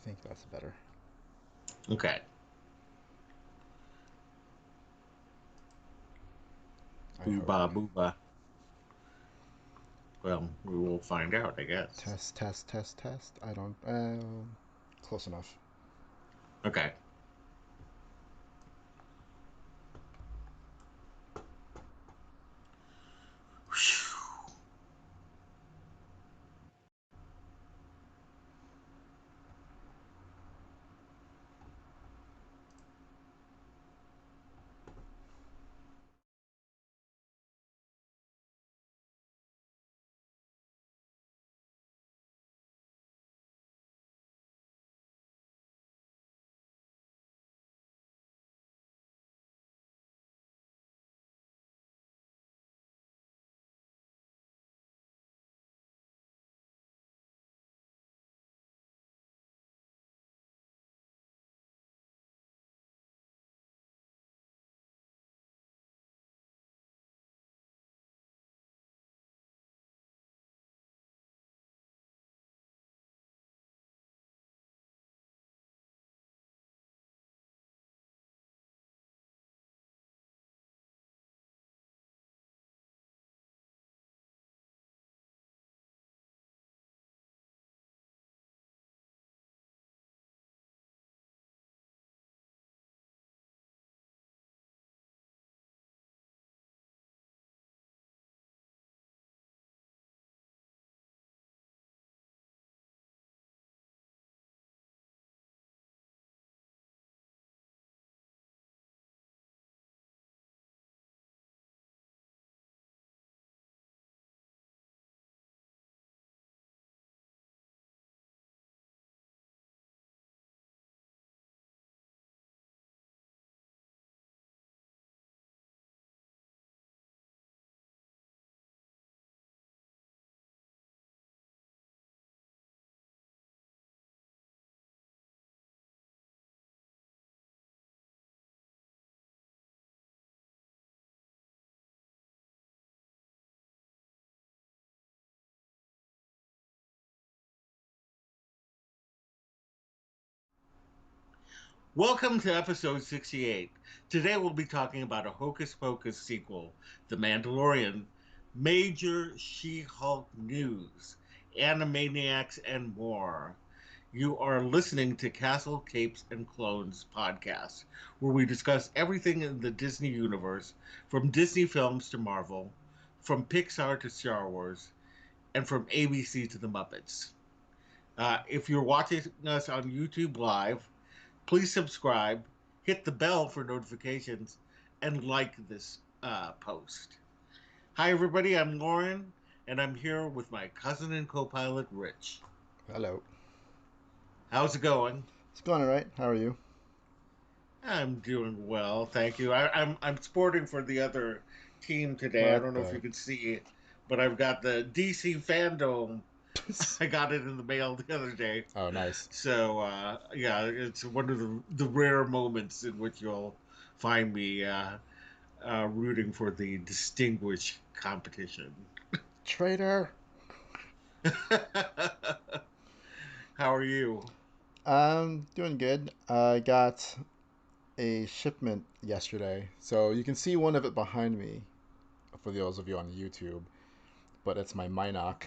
think that's better. Okay. I hope. Booba booba. Well, we will find out, I guess. Test, test, test, test. I don't. Close enough. Okay. Welcome to episode 68. Today we'll be talking about a Hocus Pocus sequel, The Mandalorian, major She Hulk news, Animaniacs, and more. You are listening to Castle, Capes, and Clones podcast, where we discuss everything in the Disney universe, from Disney films to Marvel, from Pixar to Star Wars, and from ABC to the Muppets. If you're watching us on YouTube Live, please subscribe, hit the bell for notifications, and like this post. Hi, everybody. I'm Loren, and I'm here with my cousin and co pilot, Rich. Hello. How's it going? It's going alright. How are you? I'm doing well, thank you. I'm sporting for the other team today. I What don't know if you the? can see it, but I've got the DC fandom. I got it in the mail the other day. Oh, nice. So yeah, it's one of the rare moments in which you'll find me rooting for the distinguished competition. Traitor. How are you? I'm doing good. I got a shipment yesterday, so you can see one of it behind me for those of you on YouTube. But it's my Minoc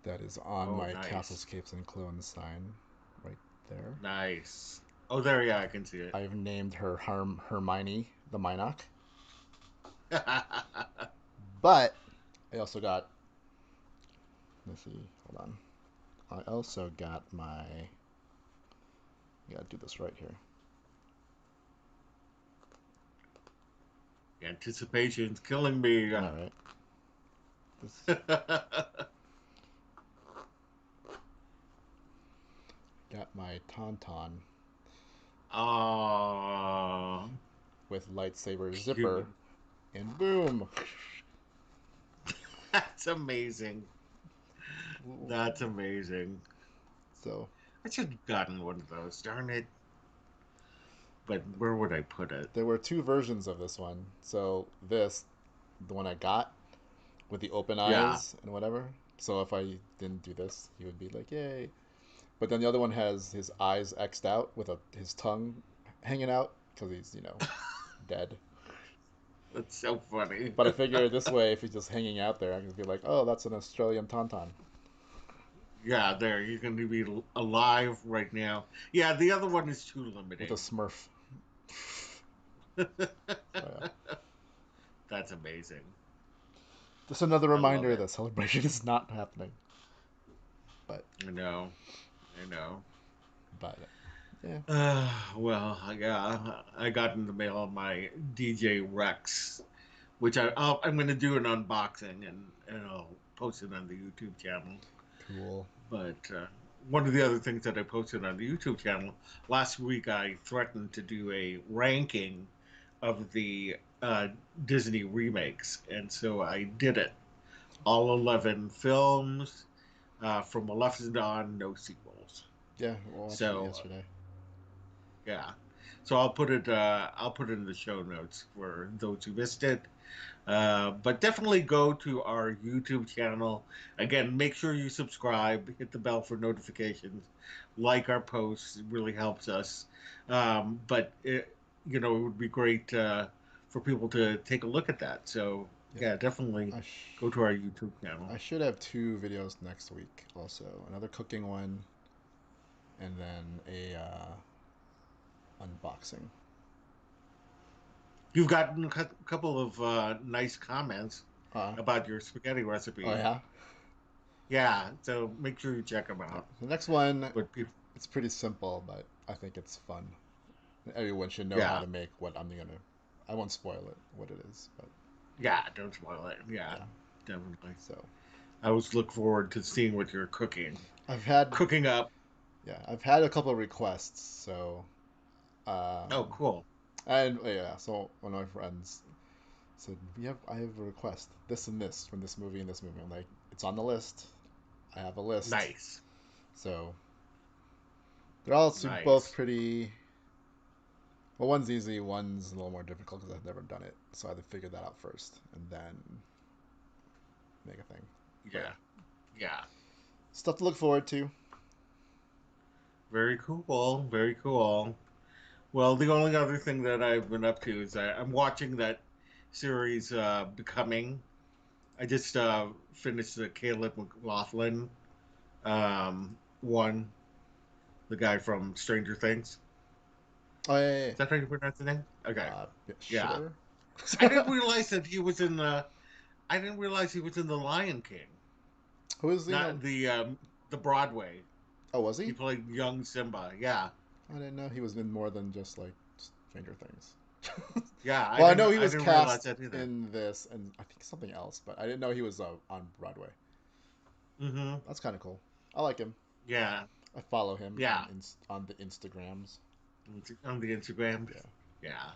that is on Oh, my Castles, nice, Capes, and Clones sign right there. nice. Oh, there, yeah, I can see it. I've named her Hermione the Minoc. But I also got. Let's see. Hold on. I also got my. Gotta do this right here. Anticipation's killing me. All right. This got my Tauntaun Oh, with lightsaber zipper, cute. and boom. That's amazing. That's amazing. So I should have gotten one of those. Darn it. But where would I put it? there were two versions of this one. So this, the one I got with the open Yeah. eyes and whatever. So if I didn't do this, he would be like, "Yay!" but then the other one has his eyes xed out with his tongue hanging out because he's dead. That's so funny. But I figure this way, if he's just hanging out there, I can be like, oh, that's an Australian tauntaun Yeah, there you can be alive right now. Yeah, the other one is too with a limiting. Smurf. So yeah, That's amazing. just another I love reminder it. that celebration is not happening. But I know. I know. but yeah, Well, yeah, I got in the mail my DJ Rex, which I'm going to do an unboxing and I'll post it on the YouTube channel. cool. But one of the other things that I posted on the YouTube channel last week, I threatened to do a ranking of the Disney remakes, and so I did it. All 11 films from Maleficent on, no sequels. Yeah, we'll watch it So yesterday. yeah, so I'll put it. I'll put it in the show notes for those who missed it. But definitely go to our YouTube channel. Again, make sure you subscribe, hit the bell for notifications, like our posts. It really helps us. But it would be great for people to take a look at that. So Yep. yeah, definitely I go to our YouTube channel. I should have two videos next week. Also, another cooking one, and then a unboxing. You've gotten a couple of nice comments Uh, about your spaghetti oh recipe. yeah. Yeah, so make sure you check them Yeah. out. The next one, But people, it's pretty simple, but I think it's fun. Everyone should know how yeah, to make what I'm gonna. I won't spoil it what it is, but yeah, don't spoil it. Yeah, yeah. definitely. So I always look forward to seeing what you're cooking. I've had Cooking up. I've had a couple of requests. So Oh, um, cool. and yeah, so one of my friends said I have a request this and this from this movie and this movie. I'm like, it's on the list. I have a list. Nice, So they're all both nice. pretty. Well, one's easy, one's a little more difficult because I've never done it. So I had to figure that out first and then make a thing. But yeah, Yeah, yeah. stuff to look forward to. Very cool. Very cool. Well, the only other thing that I've been up to is I'm watching that series, Becoming. I just finished the Caleb McLaughlin one, the guy from Stranger Things. Oh yeah, Is that how you pronounce the name? Okay. yeah. Yeah. Sure. I didn't realize that he was in the. I didn't realize he was in the Lion King, Who is not the Broadway. Oh, was He he? played young Simba. Yeah, I didn't know he was in more than just like Stranger Things. yeah. Well, I know he I was didn't realize cast that either. in this and I think something else, but I didn't know he was on Broadway. Mm-hmm. That's kind of cool. I like him. Yeah, I follow him yeah. on the Instagrams. On the Instagram. Yeah. Yeah.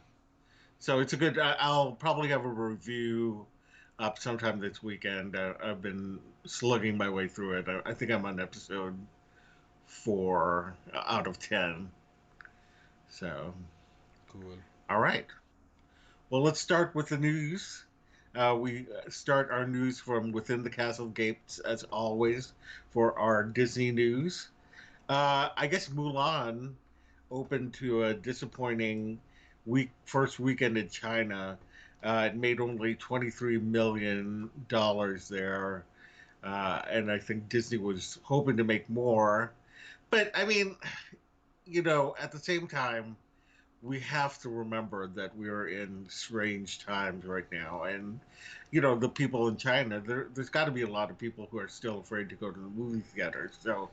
So it's a good. I'll probably have a review up sometime this weekend. I've been slugging my way through it. I think I'm on episode 4 out of 10. So, Cool. all right. Well, let's start with the news. We start our news from within the castle gates, as always, for our Disney news. I guess Mulan opened to a disappointing first weekend in China. It made only $23 million there, and I think Disney was hoping to make more. But I mean, at the same time, we have to remember that we are in strange times right now, and the people in China, there's got to be a lot of people who are still afraid to go to the movie theaters. So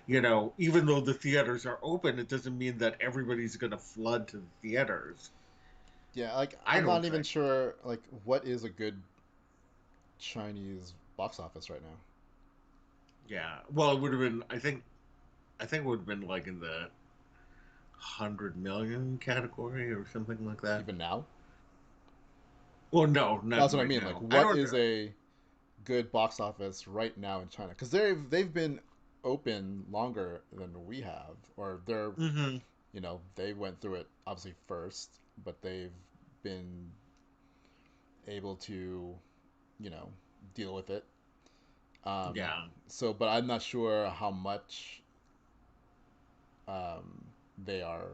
even though the theaters are open, it doesn't mean that everybody's going to flood to the theaters. Yeah, like I I'm don't not even think. sure like what is a good Chinese box office right now. Yeah. Well, it would have been. I think it would have been like in the 100 million category or something like that. Even now? Well, no, not That's what I right mean. Like now. I what don't. is a good box office right now in China? Cuz they've been open longer than we have or they're Hmm. they went through it obviously first, but they've been able to, you know, deal with it. Um, Yeah. so, but I'm not sure how much. they are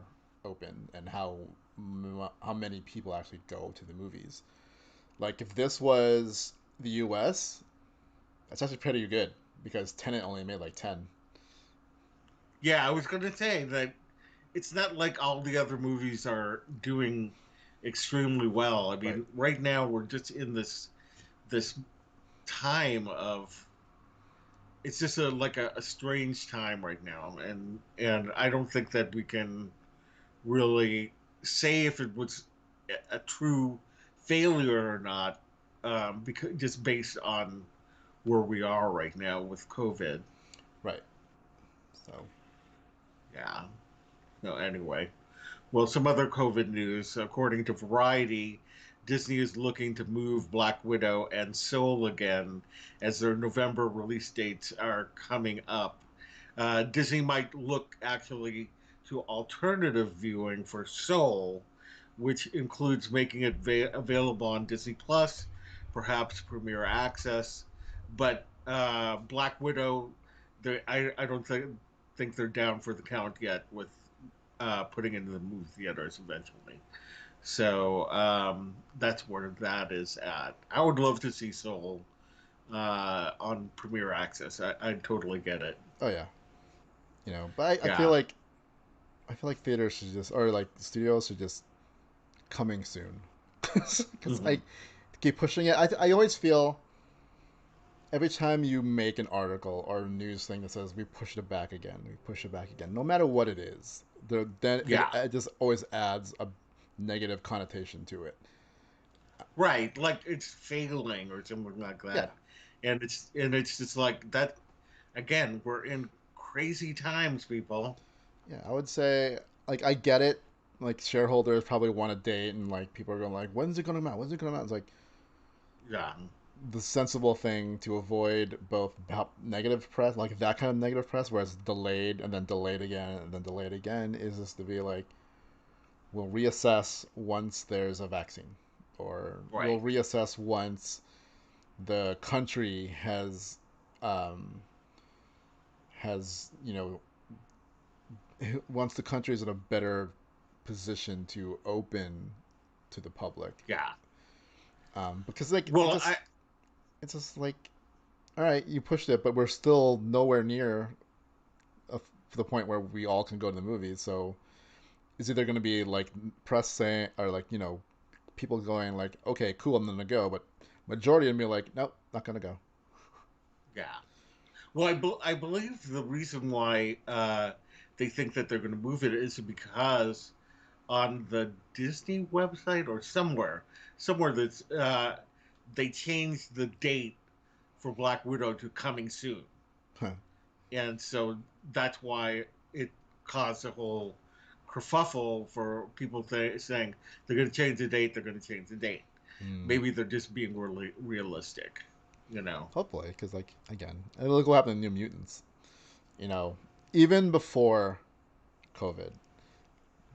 open and how many people actually go to the movies. Like if this was the U.S., that's actually pretty good because Tenet only made like 10. Yeah, I was going to say that it's not like all the other movies are doing extremely well. I Right. mean, right now we're just in this time of it's just a strange time right now, and I don't think that we can really say if it was a true failure or not, because just based on where we are right now with COVID. Right. So. Yeah. No. Anyway, well, some other COVID news. According to Variety, Disney is looking to move Black Widow and Soul again as their November release dates are coming up. Disney might look actually to alternative viewing for Soul, which includes making it available on Disney Plus, perhaps Premier Access. But Black Widow, I don't think they're down for the count yet with putting into the movie theaters eventually. So that's where that is at. I would love to see Soul on Premier Access. I totally get it. Oh yeah. But Yeah. I feel like theaters should just or like studios should just coming soon because Hmm. I keep pushing it. I always feel every time you make an article or a news thing that says we push it back again, we push it back again, no matter what it is, then Yeah. it just always adds a negative connotation to it. Right. Like it's failing or something like Yeah, that. And it's just like that again, we're in crazy times, people. yeah. I would say like I get it. Like shareholders probably want a date, and like people are going like, when's it gonna come out? When's it gonna come out? It's like Yeah. the sensible thing to avoid both negative press, like that kind of negative press, where it's delayed and then delayed again and then delayed again, is just to be like, we'll reassess once there's a vaccine, or we'll Right. reassess once the country um, has once the country is in a better position to open to the public, Yeah. because like Well, I it's just like, all right, you pushed it, but we're still nowhere near the point where we all can go to the movies. So it's either going to be like press saying or like people going like, okay, cool, I'm gonna go, but majority of me are like, nope, not gonna go. yeah. Well, I believe the reason why they think that they're going to move it is because on the Disney website or somewhere that's they changed the date for Black Widow to coming soon, Huh. and so that's why it caused a whole kerfuffle for people saying they're going to change the date. They're going to change the date. Hmm. Maybe they're just being really realistic, you know. Hopefully, because like again, look what happened to New Mutants. You know, even before COVID,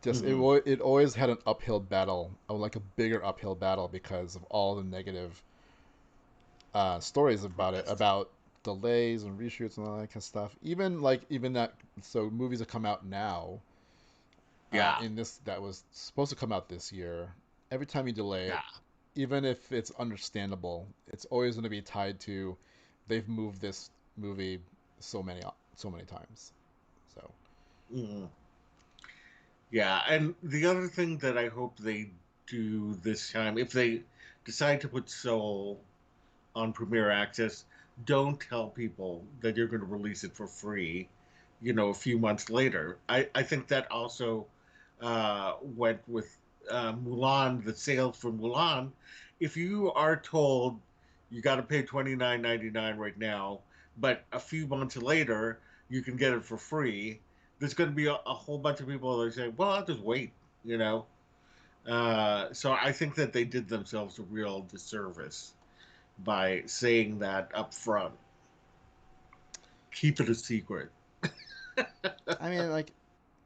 just Hmm. it always had an uphill battle, like a bigger uphill battle because of all the negative stories about it, Press. about delays and reshoots and all that kind of stuff. Even that, so movies that come out now, Yeah, in this that was supposed to come out this year, every time you delay it, yeah. even if it's understandable, it's always going to be tied to they've moved this movie so many times. So Mhm. Yeah, and the other thing that I hope they do this time, if they decide to put Soul on Premier Access, don't tell people that you're going to release it for free, a few months later. I think that also went with Mulan, the sales for Mulan. If you are told you got to pay 29.99 right now, but a few months later you can get it for free, there's going to be a whole bunch of people that are saying, "Well, I'll just wait," you know. So I think that they did themselves a real disservice by saying that up front. Keep it a secret. I mean, like,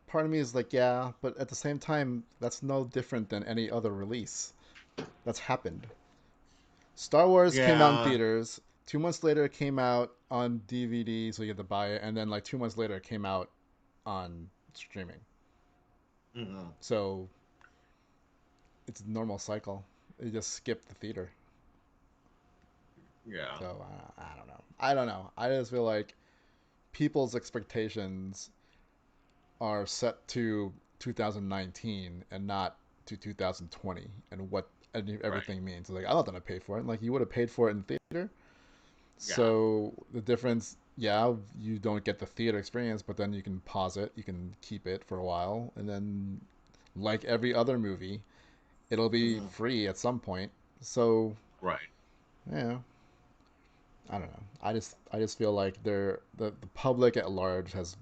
part of me is like, yeah, but at the same time, that's no different than any other release that's happened. Star Wars came out in Yeah, theaters. 2 months later, it came out on DVD, so you had to buy it, and then like 2 months later, it came out on streaming. Mm-hmm. So it's a normal cycle. You just skip the theater. Yeah. So I don't know. I don't know. I just feel like people's expectations are set to 2019 and not to 2020 and what Right. everything means. Like I'm not gonna pay for it. Like you would have paid for it in theater. Yeah. So the difference, yeah, you don't get the theater experience, but then you can pause it, you can keep it for a while, and then, like every other movie, it'll be Mm-hmm. free at some point. So Right. yeah, I don't know. I just feel like the public at large has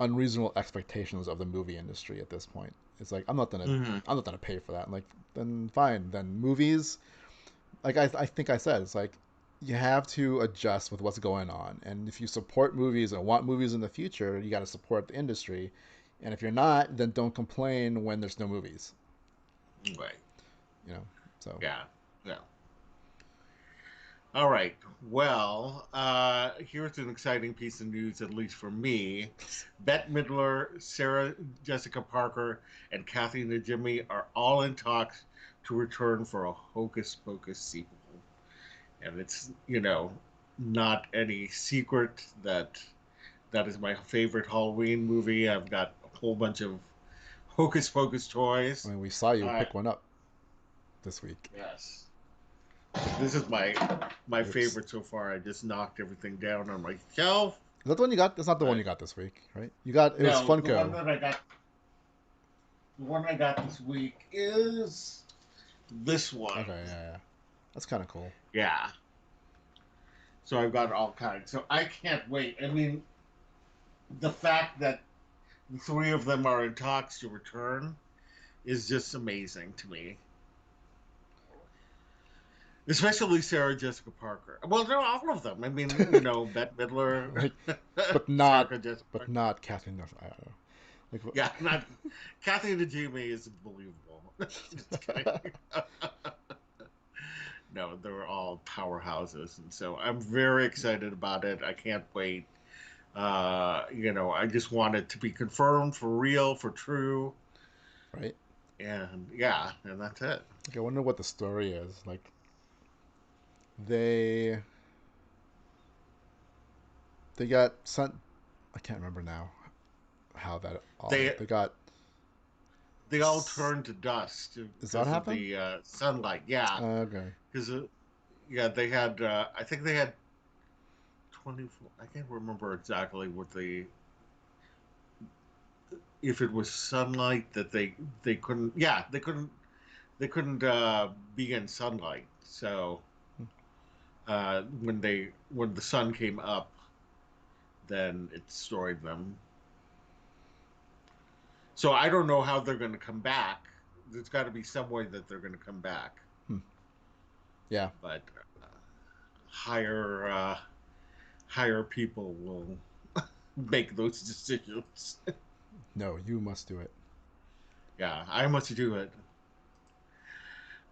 unreasonable expectations of the movie industry at this point. It's like Mm-hmm. I'm not gonna pay for that. Like then fine, then movies. Like I think I said, it's like you have to adjust with what's going on, and if you support movies and want movies in the future, you got to support the industry. And if you're not, then don't complain when there's no movies. Right. You know, so Yeah. Yeah. All right. Well, here's an exciting piece of news, at least for me. Bette Midler, Sarah Jessica Parker, and Kathy Najimy are all in talks to return for a Hocus Pocus sequel. And it's, not any secret that that is my favorite Halloween movie. I've got a whole bunch of Hocus Pocus I toys. mean, we saw you Uh, pick one up this week. yes. This is my Oops. favorite so far. I just knocked everything down on my shelf. Is that the one you got? That's not the one Uh, you got this week, right? You got it was no, Funko. the one I got this week is this one. Okay, yeah, yeah. That's kind of cool. Yeah. So I've got all kinds. So I can't wait. I mean, the fact that the three of them are in talks to return is just amazing to me. Especially Sarah Jessica Parker. Well, they're all of them. I mean, Bette Midler, Like, but not, Sarah Jessica but Parker. not Kathleen. I don't know. Yeah, not Kathy Najimy is unbelievable. Just kidding. Like, No, they're all powerhouses, and so I'm very excited about it. I can't wait. I just want it to be confirmed for real, for true, right? and yeah, and that's it. Like, I wonder what the story is. Like, they they got sent. I can't remember now how that all. They They got. they all turned to dust Does that because of happen? the sunlight. Yeah, Okay. because yeah, they had. I think they had 24. I can't remember exactly what the if it was sunlight that they couldn't. Yeah, they couldn't be in sunlight. So when the sun came up, then it destroyed them. So I don't know how they're going to come back. There's got to be some way that they're going to come back, Hmm. Yeah. but uh, higher higher people will make those decisions. No, you must do it. Yeah, I must do it.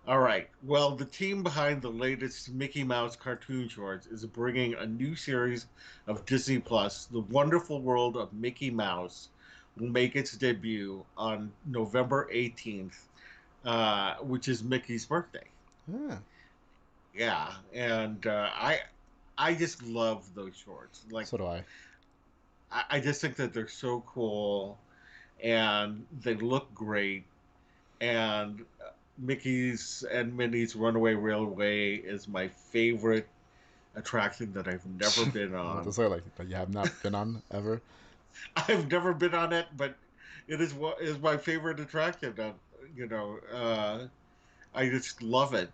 All right. Well, the team behind the latest Mickey Mouse cartoon shorts is bringing a new series of Disney Plus. The Wonderful World of Mickey Mouse will make its debut on November 18th, which is Mickey's birthday. Yeah. Yeah, and I just love those shorts. Like So do I. I just think that they're so cool, and they look great. And Mickey's and Minnie's Runaway Railway is my favorite attraction that I've never been I'm about to on. say like that you have not been on ever. I've never been on it, but it is what is my favorite attraction. You know, I just love it.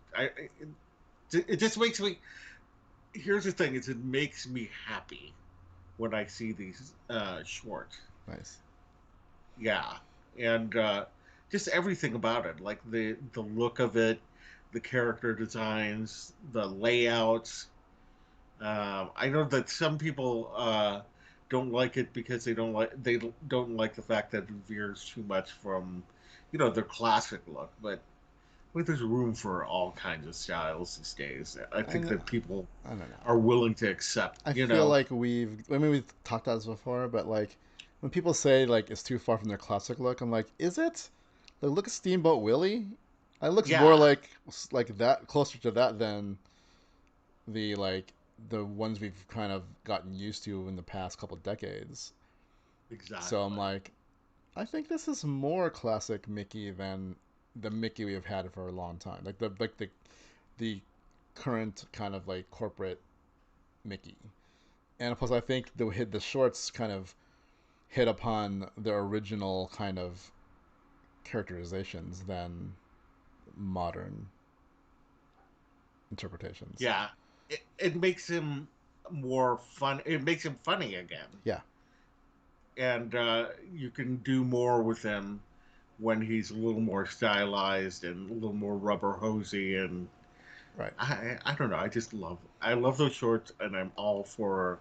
It just makes me. Here's the thing: is it makes me happy when I see these shorts. Nice. Yeah, and just everything about it, like the look of it, the character designs, the layouts. I know that some people don't like it because they don't like the fact that it veers too much from, their classic look. But I think there's room for all kinds of styles these days. I think And that people I don't know. are willing to accept. I feel like I mean, we've talked about this before, but like when people say like it's too far from their classic look, I'm like, is it? Like, look at Steamboat Willie. It looks more Yeah, like that, closer to that than the like the ones we've kind of gotten used to in the past couple decades. So I'm exactly. like, I think this is more classic Mickey than the Mickey we've had for a long time. The current kind of like corporate Mickey. And plus, I think the shorts kind of hit upon their original kind of characterizations than modern interpretations. Yeah, it makes him more fun. It makes him funny again, Yeah, and you can do more with him when he's a little more stylized and a little more rubber hosy. And right. I don't know. I love those shorts, and I'm all for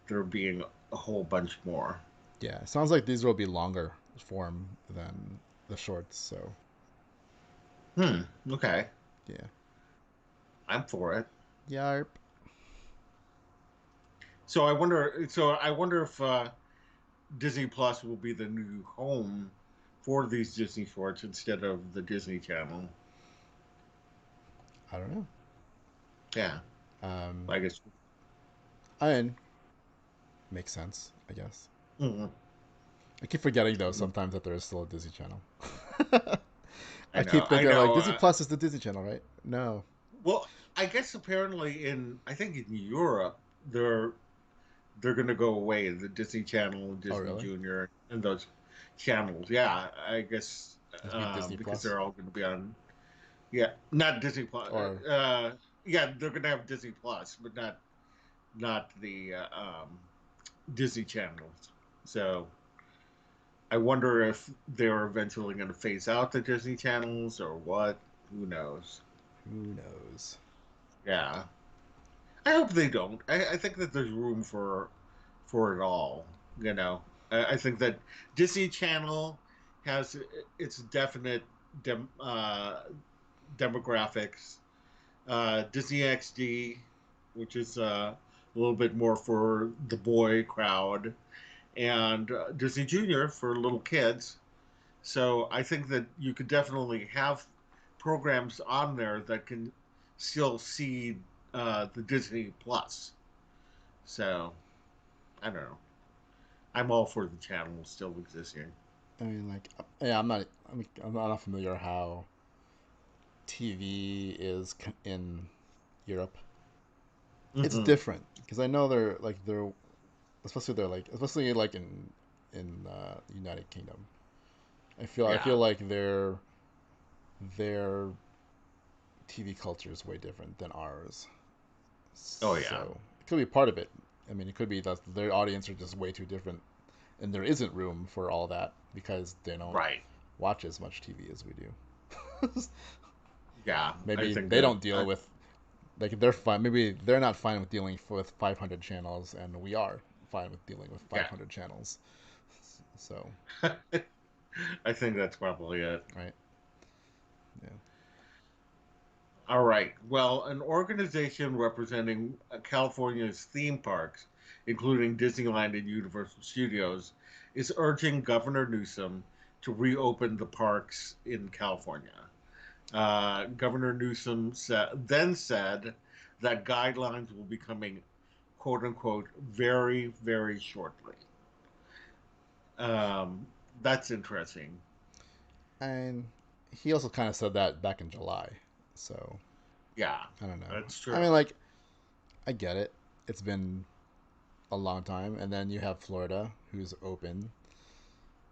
there being a whole bunch more. Yeah, it sounds like these will be longer form than the shorts. So Hmm. Okay, yeah, I'm for it. yarp. So I wonder. So I wonder if Disney Plus will be the new home for these Disney shorts instead of the Disney Channel. I don't know. Yeah, Um, I guess. I mean, makes sense, I guess. Mhm. I keep forgetting though Mhm. sometimes that there is still a Disney Channel. I I keep know. I thinking like know. Disney Plus is the Disney Channel, right? No. Well, I guess apparently I think in Europe they're going to go away. The Disney Channel, Oh Disney really? Junior, and those channels. Yeah, I guess It'll be Disney because Plus they're all going to be on. Yeah, not Disney Plus. or Yeah, they're going to have Disney Plus, but not the Disney channels. So I wonder if they're eventually going to phase out the Disney channels or what. Who knows? who knows? Yeah, I hope they don't. I think that there's room for it all. I think that Disney Channel has its definite demographics. Disney XD, which is a little bit more for the boy crowd, and Disney Junior for little kids. So I think that you could definitely have programs on there that can still see the Disney Plus. So I don't know. I'm all for the channel still existing. I mean, like, yeah, I'm not familiar how TV is in Europe. It's Hmm. different because I know they're especially like in United Kingdom. I feel Yeah. like their TV culture is way different than ours. Oh yeah. So it could be part of it. I mean, it could be that their audience are just way too different, and there isn't room for all that because they don't Right. watch as much TV as we do. Yeah. I Maybe think they that. don't deal with like they're fine. Maybe they're not fine with dealing with 500 channels, and we are fine with dealing with Yeah. 500 channels. So, I think that's probably it. right? Yeah. All right. Well, an organization representing California's theme parks, including Disneyland and Universal Studios, is urging Governor Newsom to reopen the parks in California. Governor Newsom then said that guidelines will be coming, quote unquote, very, very shortly. That's interesting. And he also kind of said that back in July. So Yeah, I don't know. that's I mean, true. like I get it. It's been a long time, and then you have Florida, who's open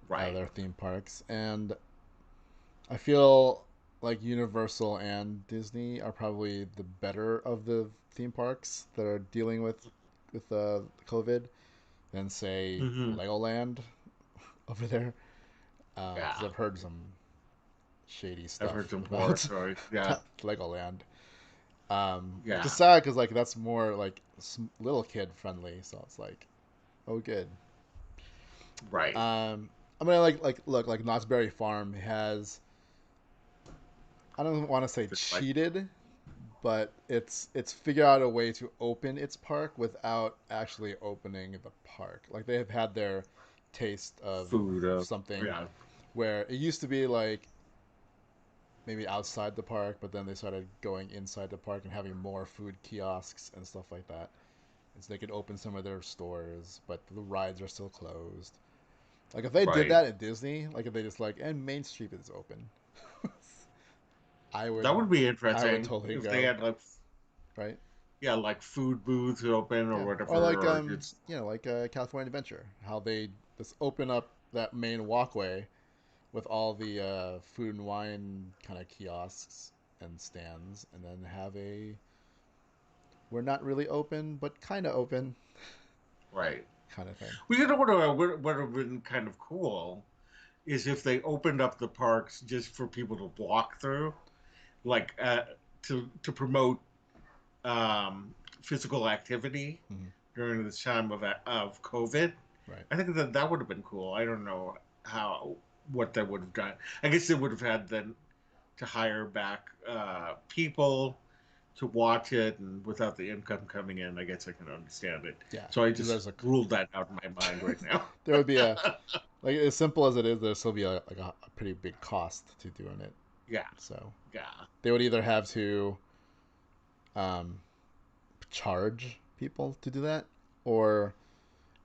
Right. their theme parks, and I feel like Universal and Disney are probably the better of the theme parks that are dealing with COVID than say Hmm. Legoland over there, because Yeah, I've heard some shady I've heard stuff some horror about stories. Yeah, that Legoland, which is yeah, sad because like that's more like little kid friendly. So it's like, oh good. right. I mean, look, like Knott's Berry Farm has, I don't want to say Just like, cheated, but it's figured out a way to open its park without actually opening the park. Like they have had their taste of food. something Yeah, where it used to be like maybe outside the park, but then they started going inside the park and having more food kiosks and stuff like that. And so they could open some of their stores, but the rides are still closed. Like if they did right. that at Disney, like if they just like and Main Street is open, I would That would be I would interesting totally if they go, had like, right? yeah, like food booths open or Yeah, or like whatever, or just like California Adventure, how they just open up that main walkway with all the food and wine kind of kiosks and stands, and then have a we're not really open but kind of open right. kind of thing. Well, what would have been kind of cool is if they opened up the parks just for people to walk through, like to promote physical activity Mm-hmm. during this time of COVID. Right. I think that would have been cool. I don't know how what they would have done. I guess they would have had then to hire back people to watch it, and without the income coming in, I guess I can understand it. Yeah. So I Because just there's a ruled that out in my mind right now. there would be a like as simple as it is, there'll still be a pretty big cost to doing it. Yeah, So yeah, they would either have to um, charge people to do that, or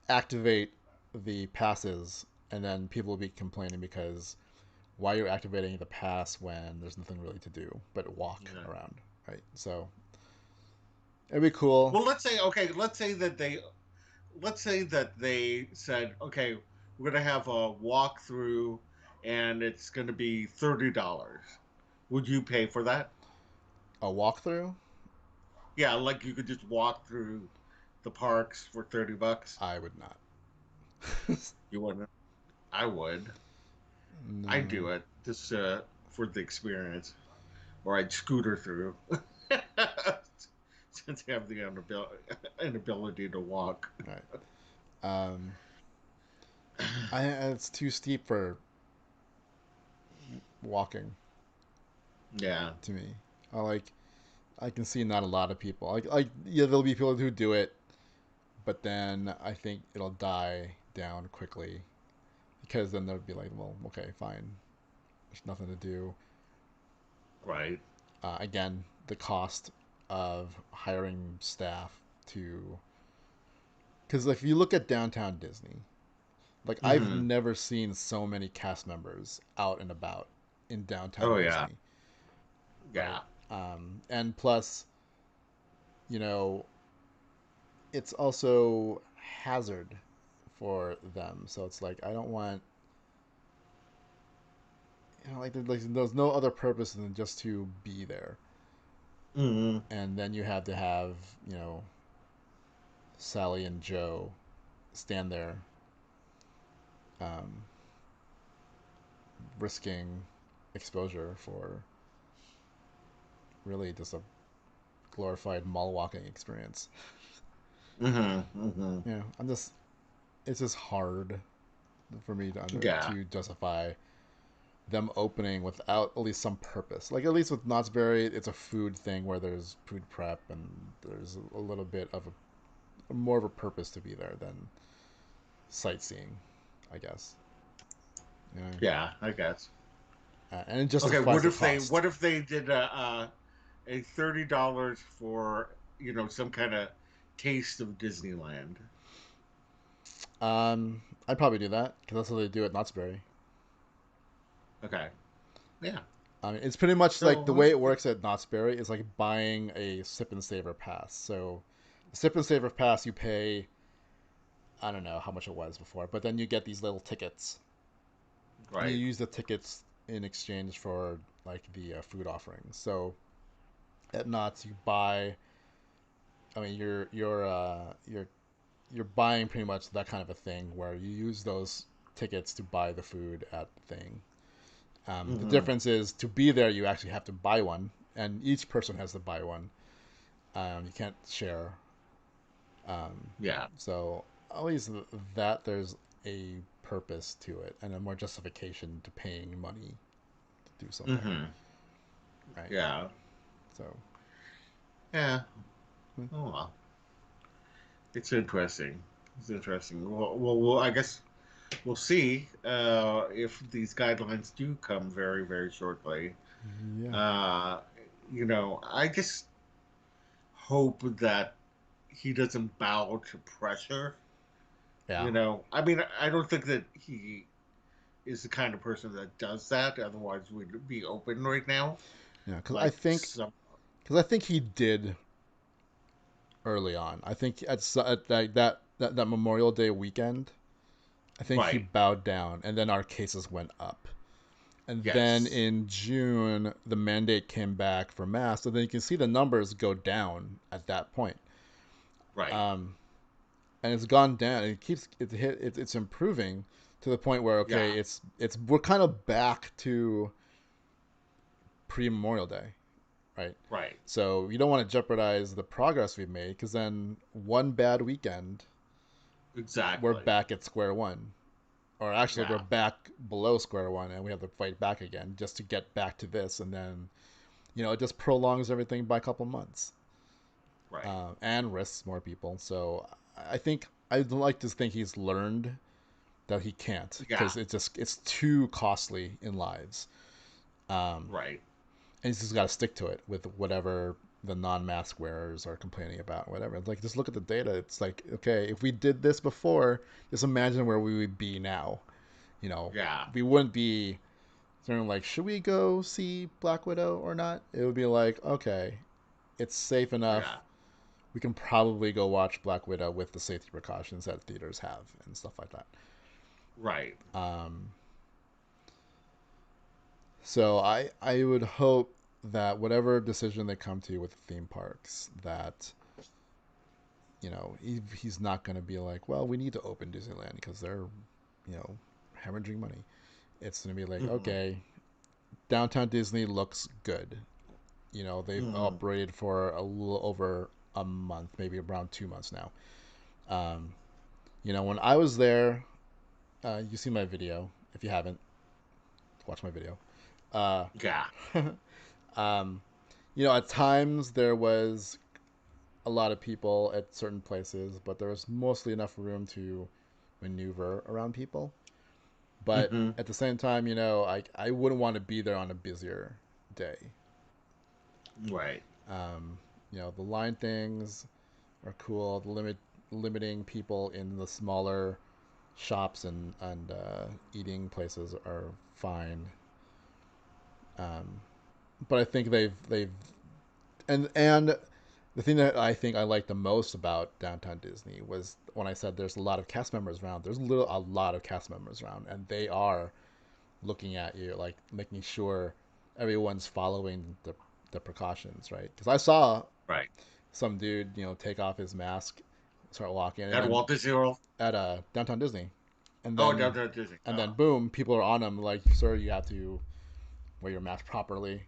activate the passes, and then people will be complaining because why you're activating the pass when there's nothing really to do but walk yeah. around, right? So it'd be cool. Well, let's say that they said, okay, we're gonna have a walkthrough, and it's gonna be $30. Would you pay for that? A walkthrough? Yeah, like you could just walk through the parks for $30. I would not. You wouldn't? I would. I'd No. do it just for the experience, or I'd scooter through. Since I have the inability to walk. Right. Um, it's too steep for walking Yeah. to me. I like. I can see not a lot of people. Like yeah, there'll be people who do it, but then I think it'll die down quickly because then they'll be like, well, okay, fine. There's nothing to do. Right. Again, the cost of hiring staff to because if you look at downtown Disney, like I've Mm-hmm. never seen so many cast members out and about in downtown Oh yeah. Disney, right? Yeah. And plus, you know, it's also hazard for them. So it's like I don't want, like there's no other purpose than just to be there, Mm-hmm. and then you have to have you know Sally and Joe stand there, um, risking exposure for really just a glorified mall walking experience. Mm-hmm. Mm-hmm. I'm just it's just hard for me Yeah. to justify them opening without at least some purpose. Like at least with Knott's Berry, it's a food thing where there's food prep and there's a little bit of a more of a purpose to be there than sightseeing, I guess. You know? Yeah. I guess. And it Okay. justifies the cost. What if they did a $30 for some kind of taste of Disneyland? I'd probably do that because that's what they do at Knott's Berry. Okay. Yeah. It's pretty much like the So way it works at Knott's Berry is like buying a Sip and Savor pass. So, the Sip and Savor pass, you pay, I don't know how much it was before, but then you get these little tickets, and you right. use the tickets in exchange for like the food offerings. So, at Knott's, you buy. I mean, you're buying pretty much that kind of a thing where you use those tickets to buy the food at the thing. The Mm-hmm. difference is to be there, you actually have to buy one, and each person has to buy one. You can't share. Um, Yeah. so at least that there's a purpose to it and a more justification to paying money to do something, Mm-hmm. right? Yeah. So Yeah. Oh well. It's interesting. It's interesting. Well, I guess we'll see if these guidelines do come very, very shortly. Yeah. Uh, I just hope that he doesn't bow to pressure. Yeah. I mean, I don't think that he is the kind of person that does that. Otherwise, we'd be open right now. Yeah. Because I Like think some, because I think he did early on. I think at like that Memorial Day weekend, I think he right? bowed down, and then our cases went up. And then Yes, in June, the mandate came back for masks, and then you can see the numbers go down at that point. right. Um, and it's gone down. It keeps it's improving to the point where okay, Yeah, it's we're kind of back to pre Memorial Day, right? right. So you don't want to jeopardize the progress we've made because then one bad weekend, we're Exactly. back at square one. Or actually, we're Yeah, back below square one and we have to fight back again just to get back to this. And then, it just prolongs everything by a couple months right. and risks more people. So I think I'd like to think he's learned that he can't Yeah, because it's too costly in lives. Um, right. and he's just got to stick to it with whatever the non-mask wearers are complaining about, whatever. Like, just look at the data. It's like, okay, if we did this before, just imagine where we would be now. You know, Yeah, we wouldn't be saying like, should we go see Black Widow or not? It would be like, okay, it's safe yeah. enough. We can probably go watch Black Widow with the safety precautions that theaters have and stuff like that. Right. Um, so I would hope that whatever decision they come to with the theme parks, that he's not going to be like, well, we need to open Disneyland because they're hemorrhaging money. It's going to be like, Hmm. okay, downtown Disney looks good. They've Hmm. operated for a little over a month, maybe around 2 months now. Um, when I was there, you see my video. If you haven't, watch my video. Uh, Yeah. um, at times there was a lot of people at certain places, but there was mostly enough room to maneuver around people. But Hmm. at the same time, I wouldn't want to be there on a busier day. Right. Um, the line things are cool. Limiting people in the smaller shops and eating places are fine. Um, but I think they've and the thing that I think I like the most about downtown Disney was when I said there's a lot of cast members around. There's a lot of cast members around, and they are looking at you, like making sure everyone's following the precautions, right? Because I saw Right. some dude, take off his mask, start walking, and At then Walt Disney World. at downtown Disney, and Oh, then downtown Disney. and then Oh, boom, people are on him like, sir, you have to wear your mask properly.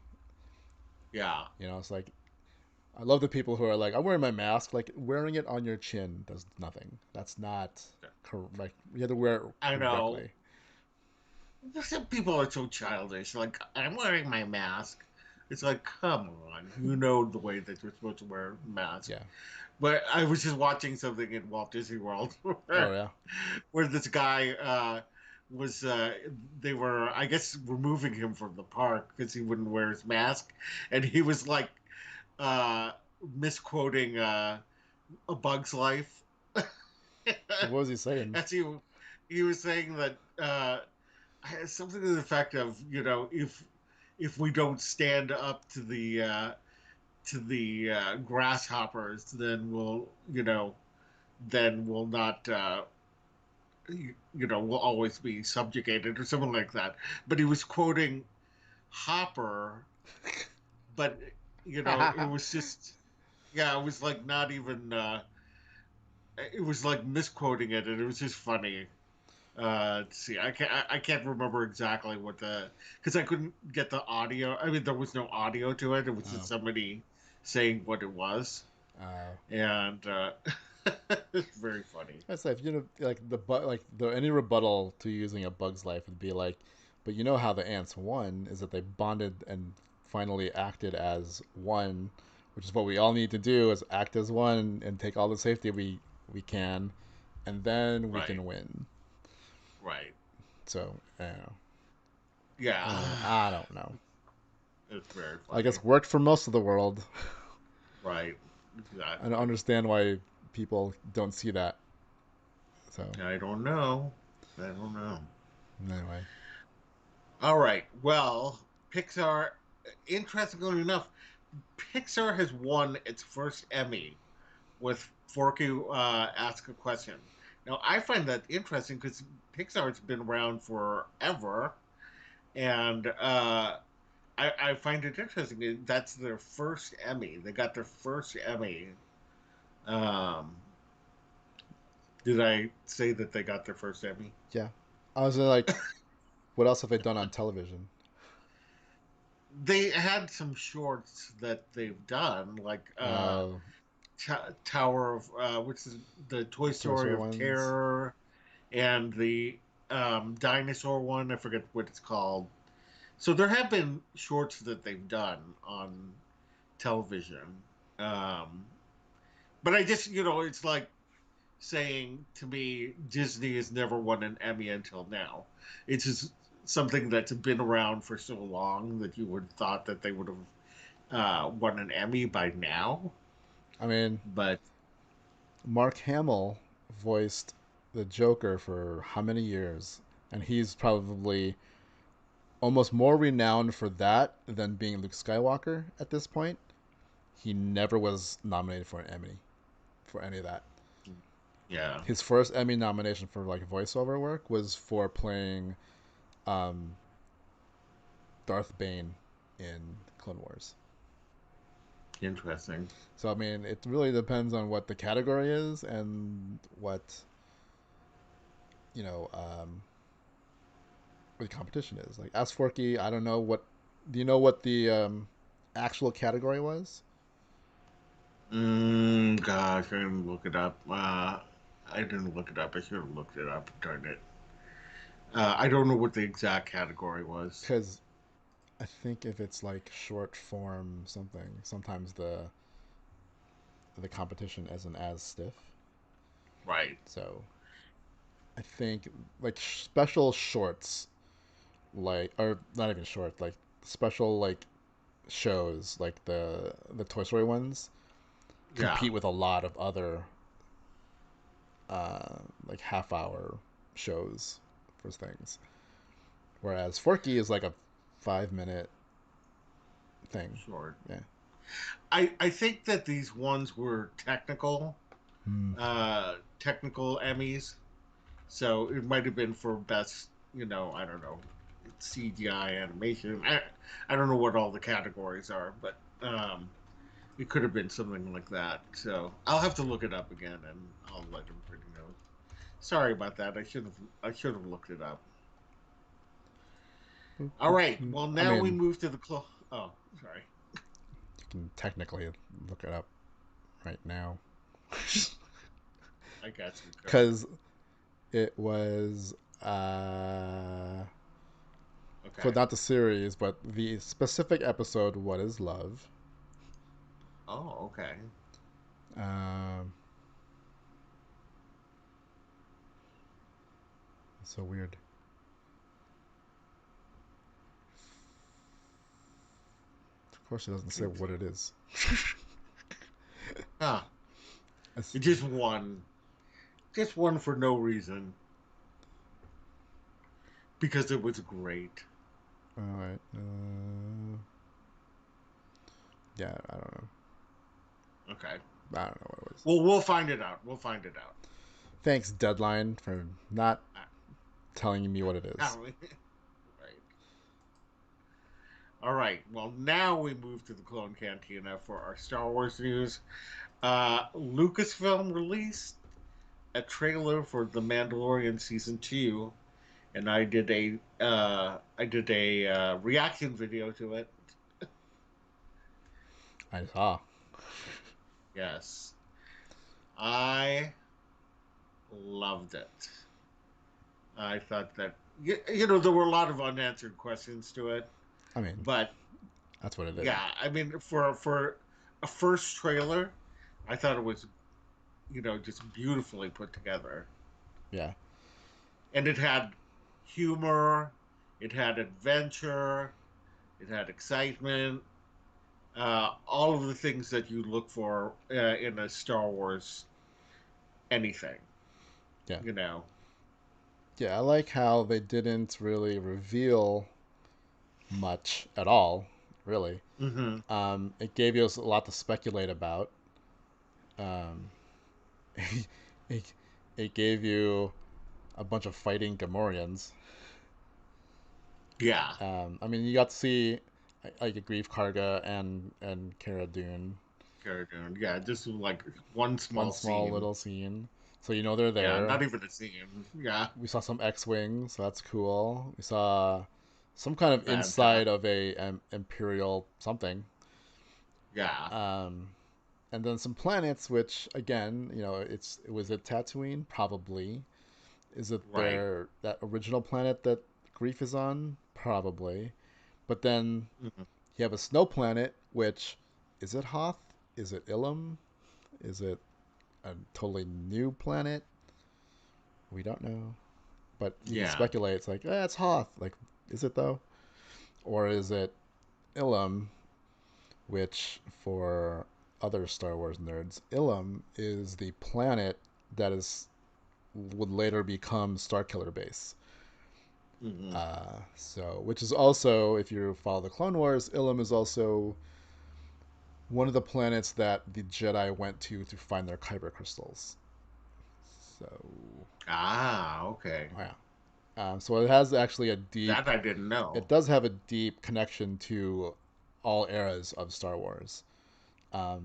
yeah. It's like I love the people who are like, I'm wearing my mask. Like, wearing it on your chin does nothing. That's not like you have to wear it I know. correctly. Some people are so childish. Like, I'm wearing my mask. It's like, come on. You know the way that you're supposed to wear a mask. Yeah. But I was just watching something in Walt Disney World Oh where, yeah. where this guy was, they were, I guess, removing him from the park because he wouldn't wear his mask. And he was like, uh, misquoting A Bug's Life. What was he saying? As he was saying that something to the effect of, if we don't stand up to the grasshoppers, then we'll not we'll always be subjugated or something like that. But he was quoting Hopper, but it was just, yeah, it was like not even it was like misquoting it, and it was just funny. Let's see, I can't remember exactly what the, because I couldn't get the audio. I mean, there was no audio to it. It was just Oh. somebody saying what it was, Uh, and it's very funny. I say if like any rebuttal to using a bug's life would be like, but how the ants won is that they bonded and finally acted as one, which is what we all need to do is act as one and take all the safety we can, and then we Right, can win. Right. So, you know, Yeah. I don't know. It's very I funny. guess worked for most of the world. Right. I don't Exactly. understand why people don't see that. So, I don't know. I don't know. anyway. All right. Well, Pixar, interestingly enough, Pixar has won its first Emmy with Forky Ask a Question. Now, I find that interesting because Pixar's been around forever, and I find it interesting. That's their first Emmy. They got their first Emmy. Um, did I say that they got their first Emmy? Yeah. I was like, what else have they done on television? They had some shorts that they've done, like Uh, Tower of, which is the Toy Toy Story Story of ones. Terror, and the dinosaur one. I forget what it's called. So there have been shorts that they've done on television. Um, but I just, it's like saying to me, Disney has never won an Emmy until now. It's just something that's been around for so long that you would have thought that they would have won an Emmy by now. I mean, But Mark Hamill voiced the Joker for how many years? And he's probably almost more renowned for that than being Luke Skywalker at this point. He never was nominated for an Emmy for any of that. yeah, His first Emmy nomination for like voiceover work was for playing um, Darth Bane in Clone Wars. interesting. So I mean, it really depends on what the category is and you know um, what the competition is. Like Ask Forky, I don't know what. Do you know what the actual category was? Gosh, I didn't look it up. I didn't look it up. I should have looked it up. Darn it. I don't know what the exact category was. Because I think if it's like short form something, sometimes the competition isn't as stiff. Right. So I think like special shorts, like or not even short, like special like shows, like the Toy Story ones, Yeah. compete with a lot of other like half hour shows for things. Whereas Forky is like a 5 minute thing. Sure. Yeah. I think that these ones were Hmm. technical Emmys. So it might have been for best, I don't know, CGI animation. I don't know what all the categories are, but it could have been something like that. So I'll have to look it up again, and I'll let everybody know. Sorry about that. I should have looked it up. All right. Well, I now we mean, move to the close. Oh, sorry. you can technically look it up right now. I got you covered. Because it was uh, for Okay. not the series, but the specific episode. What is love? Oh, okay. Um, it's so weird. Of course, it doesn't say It's, what it is. huh. It's, It just one for no reason because it was great. all right. Yeah, I don't know. Okay. I don't know what it was. Well, we'll find it out. We'll find it out. Thanks, Deadline, for not Uh, telling me what it is. right. All right. Well, now we move to the Clone Cantina for our Star Wars news. Lucasfilm released a trailer for The Mandalorian season 2, and I did a reaction video to it. I saw. Yes, I loved it. I thought that there were a lot of unanswered questions to it, I mean, but that's what it is. yeah, I mean for a first trailer, I thought it was just beautifully put together. Yeah. And it had humor, it had adventure, it had excitement, all of the things that you look for in a Star Wars anything, Yeah. you know. Yeah, I like how they didn't really reveal much at all, really. Mm-hmm. It gave you a lot to speculate about. Um, it, it gave you a bunch of fighting Gamorreans. Yeah, I mean, you got to see like a Grief Karga and Cara Dune. Carradine. Yeah, just like one One small small scene. little scene, so you know they're Yeah, there. not even a scene. Yeah, We saw some X-wings, so that's cool. We saw some kind of inside fantastic. of a Imperial something. Yeah. Um, and then some planets, which again, was it Tatooine? Probably. Is it Right. that original planet that Grief is on? Probably. But then Mhm. you have a snow planet, which is it Hoth? Is it Ilum? Is it a totally new planet? We don't know. But you can Yeah. speculate. It's like, it's Hoth. Like, is it though? Or is it Ilum, which for other Star Wars nerds, Ilum is the planet that is would later become Starkiller Base. Hmm. So, which is also, if you follow the Clone Wars, Ilum is also one of the planets that the Jedi went to find their kyber crystals. So, Ah, okay. yeah. So it has actually That I didn't it know. does have a deep connection to all eras of Star Wars.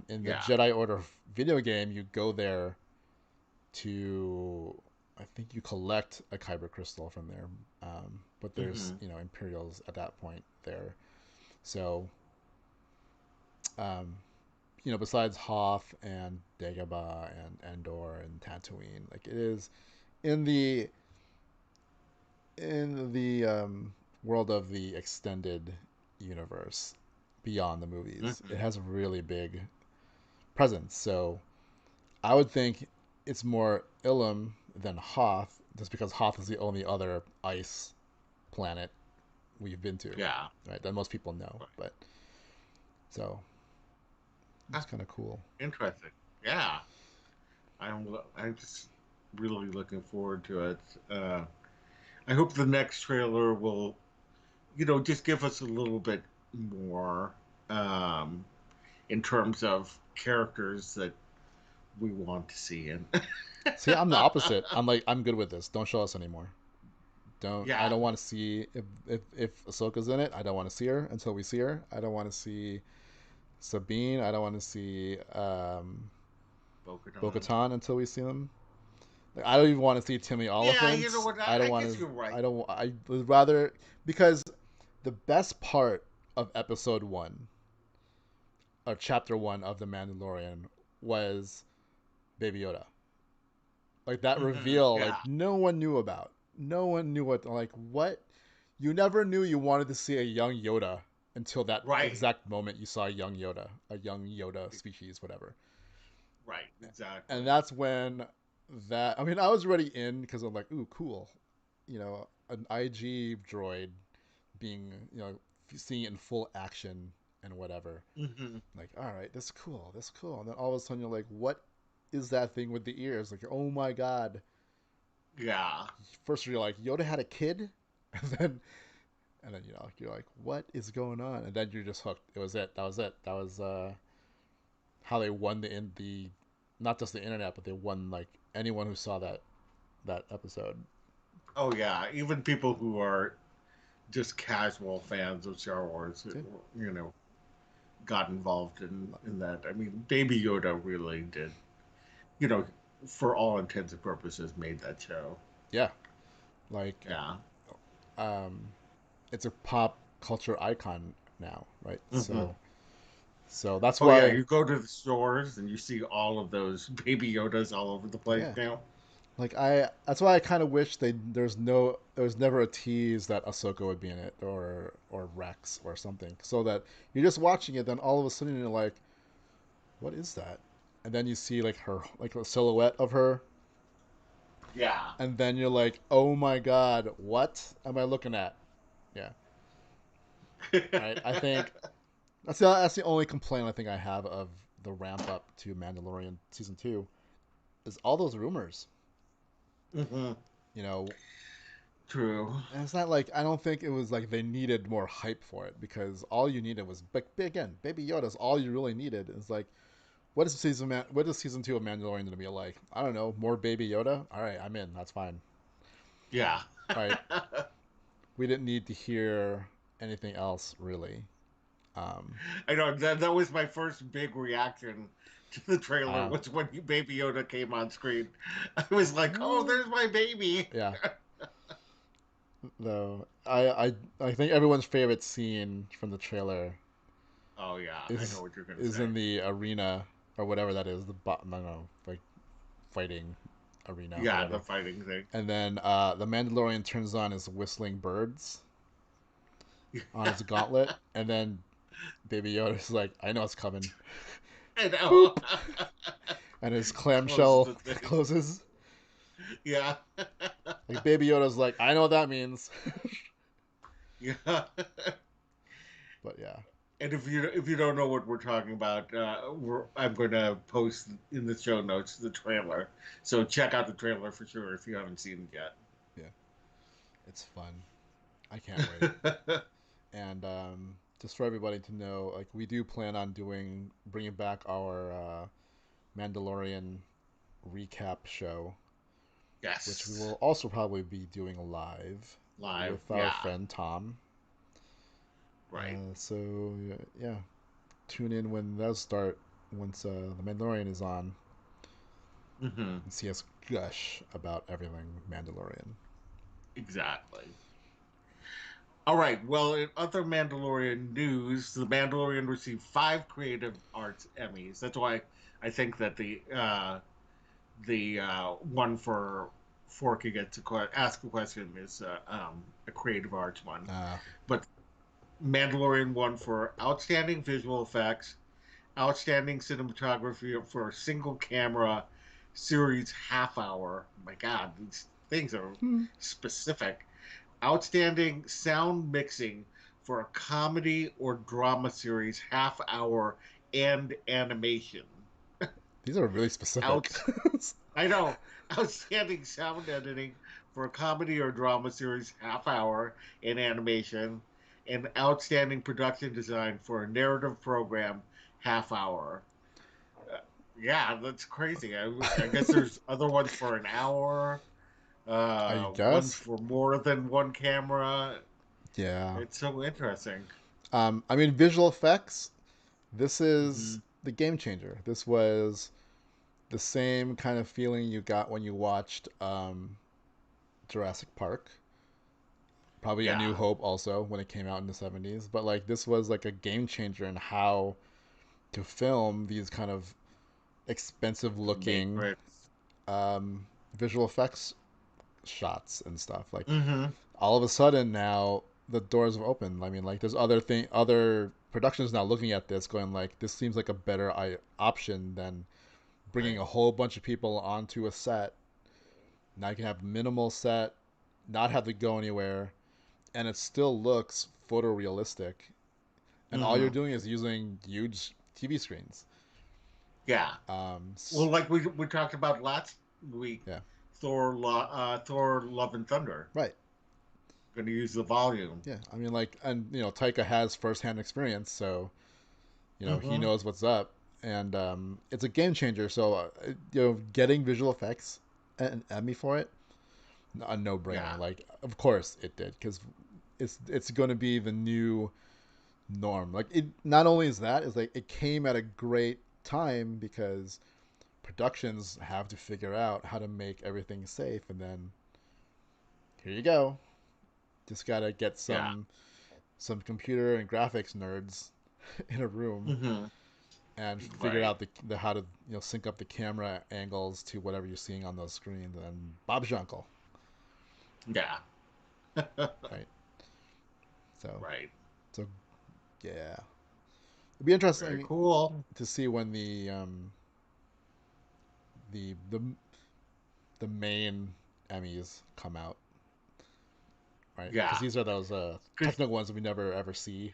In the Yeah. Jedi Order video game, you go there to, I think you collect a kyber crystal from there. But there's Hmm. Imperials at that point there. So um, besides Hoth and Dagobah and Endor and Tatooine, like it is in the world of the extended universe beyond the movies. It Hmm. has a really big presence. So I would think it's more Ilum than Hoth, just because Hoth is the only other ice planet we've been to, Yeah. right? That most people know. Right. But so it's Huh, kind of cool. interesting. Yeah. I'm just really looking forward to it. I hope the next trailer will, just give us a little bit more um, in terms of characters that we want to see in. See, I'm the opposite. I'm like, I'm good with this. Don't show us anymore. I Yeah, don't want to see if Ahsoka's in it. I don't want to see her until we see her. I don't want to see Sabine. I don't want to see Bo-Katan. Bo-Katan until we see them. Like, I don't even want to see Timmy Yeah, you know Oliphant. what? I don't I want guess to. you're right. I don't. I would rather, because the best part of episode one or chapter one of the Mandalorian was Baby Yoda. Like that reveal, like Yeah, no one knew about. No one knew what. Like what? You never knew you wanted to see a young Yoda until that right, exact moment you saw a young Yoda species, whatever. right, exactly. And that's when I mean, I was already in because I'm like, ooh, cool. An IG droid being, seeing it in full action and whatever. Hmm. Like, all right, this is cool. This is cool. And then all of a sudden you're like, what is that thing with the ears? Like, oh my God. Yeah. First you're like, Yoda had a kid? And then you're like, what is going on? And then you're just hooked. It was it. That was it. That was how they won the not just the internet, but they won like anyone who saw that episode. Oh, yeah. Even people who are just casual fans of Star Wars, Yeah, you know, got involved in that. I mean, Baby Yoda really did, you know, for all intents and purposes, made that show. yeah. Like Yeah. um, it's a pop culture icon now, right? Hmm. So that's Oh yeah, why, you go to the stores and you see all of those Baby Yodas all over the place yeah. now. Like that's why I kind of wish there was never a tease that Ahsoka would be in it, or Rex or something, so that you're just watching it, then all of a sudden you're like, what is that? And then you see like her, like a silhouette of her, Yeah. and then you're like, oh my god, what am I looking at? Yeah, right. I think that's the only complaint I think I have of the ramp up to Mandalorian season 2 is all those rumors. Hmm. You know, True. and it's not like I don't think it was like they needed more hype for it because all you needed was again, Baby Yoda's all you really needed. It's like what is season 2 of Mandalorian gonna be like? I don't know, more Baby Yoda. All right, I'm in. That's fine. Yeah. Right. We didn't need to hear anything else really. Um, I know that was my first big reaction to the trailer uh, was when Baby Yoda came on screen. I was like, "Oh, there's my baby." yeah. Though I think everyone's favorite scene from the trailer Oh yeah, I know is what you're gonna is say. in the arena or whatever that is. I don't know, like fighting arena, Yeah, the whatever. fighting thing. And then the Mandalorian turns on his whistling birds on his gauntlet, and then Baby Yoda's like, "I know it's coming." I know. Boop, and his Closes clamshell the thing. closes. Yeah. Like Baby Yoda's like, "I know what that means." Yeah. But yeah, And if you don't know what we're talking about, I'm going to post in the show notes the trailer. So check out the trailer for sure if you haven't seen it yeah, it's fun. I can't wait. yet. And just for everybody to know, like we do plan on bringing back our Mandalorian recap show, which we will Yes. also probably be doing live Live. with our Yeah. friend Tom. Right. So yeah, tune in when those start once the Mandalorian is on Hmm. and see us gush about everything Mandalorian. Exactly. All right. Well, in other Mandalorian news, the Mandalorian received 5 Creative Arts Emmys. That's why I think that the one for Forky gets ask a question is a Creative Arts one. Uh, But Mandalorian won for outstanding visual effects, outstanding cinematography for a single camera series half hour. My God, these things are hmm. specific. Outstanding sound mixing for a comedy or drama series half hour and animation. These are really specific. Out, I know. Outstanding sound editing for a comedy or drama series half hour and animation, and outstanding production design for a narrative program half hour. Uh, yeah, that's crazy. I guess there's other ones for an hour, I ones guess. for more than one camera. Yeah. It's so interesting. I mean, visual effects. This Hmm. is the game changer. This was the same kind of feeling you got when you watched Jurassic Park. Probably A New Yeah, Hope also when it came out in the 70s. But like this was like a game changer in how to film these kind of expensive the looking Matrix. um, visual effects shots and stuff. Like Hmm. all of a sudden now the doors have opened. I mean, like there's other productions now looking at this, going like, this seems like a better option than bringing Right. a whole bunch of people onto a set. Now you can have minimal set, not have to go anywhere, and it still looks photorealistic. And all you're Hmm. doing is using huge TV screens. Yeah. Um, Well, like we talked about last week, yeah, Thor: Love and Thunder. right. Going to use the volume. Yeah, I mean, like, and Taika has firsthand experience, so he Hmm. knows what's up, and it's a game changer. So getting visual effects an Emmy for it, a no brainer. Yeah. Like, of course it did, because it's going to be the new norm. Like, it not only is that, is like it came at a great time because productions have to figure out how to make everything safe, and then here you go. Just gotta get Yeah. some computer and graphics nerds in a room Hmm. and figure Right. out the how to sync up the camera angles to whatever you're seeing on those screens, and Bob's your uncle, Yeah. right? So Right. so yeah, it'd be Very interesting cool. to see when the the main Emmys come out, right? Because Yeah. these are those 'Cause- technical ones that we never ever see.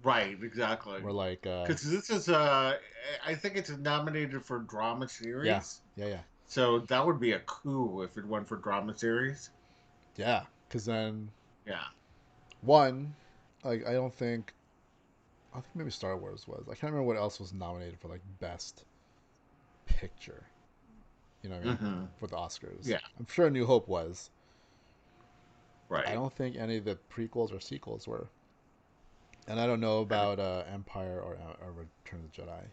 right, exactly. We're like, Because this is, I think it's nominated for drama yeah, series. yeah, yeah, So that would be a coup if it went for drama series. yeah. Because then Yeah. one, like, I think maybe Star Wars was. I can't remember what else was nominated for like best picture. You know what I mean? Hmm. For the Oscars, Yeah. I'm sure New Hope was. I Right. don't think any of the prequels or sequels were. And I don't know And about Empire or Return of the Jedi,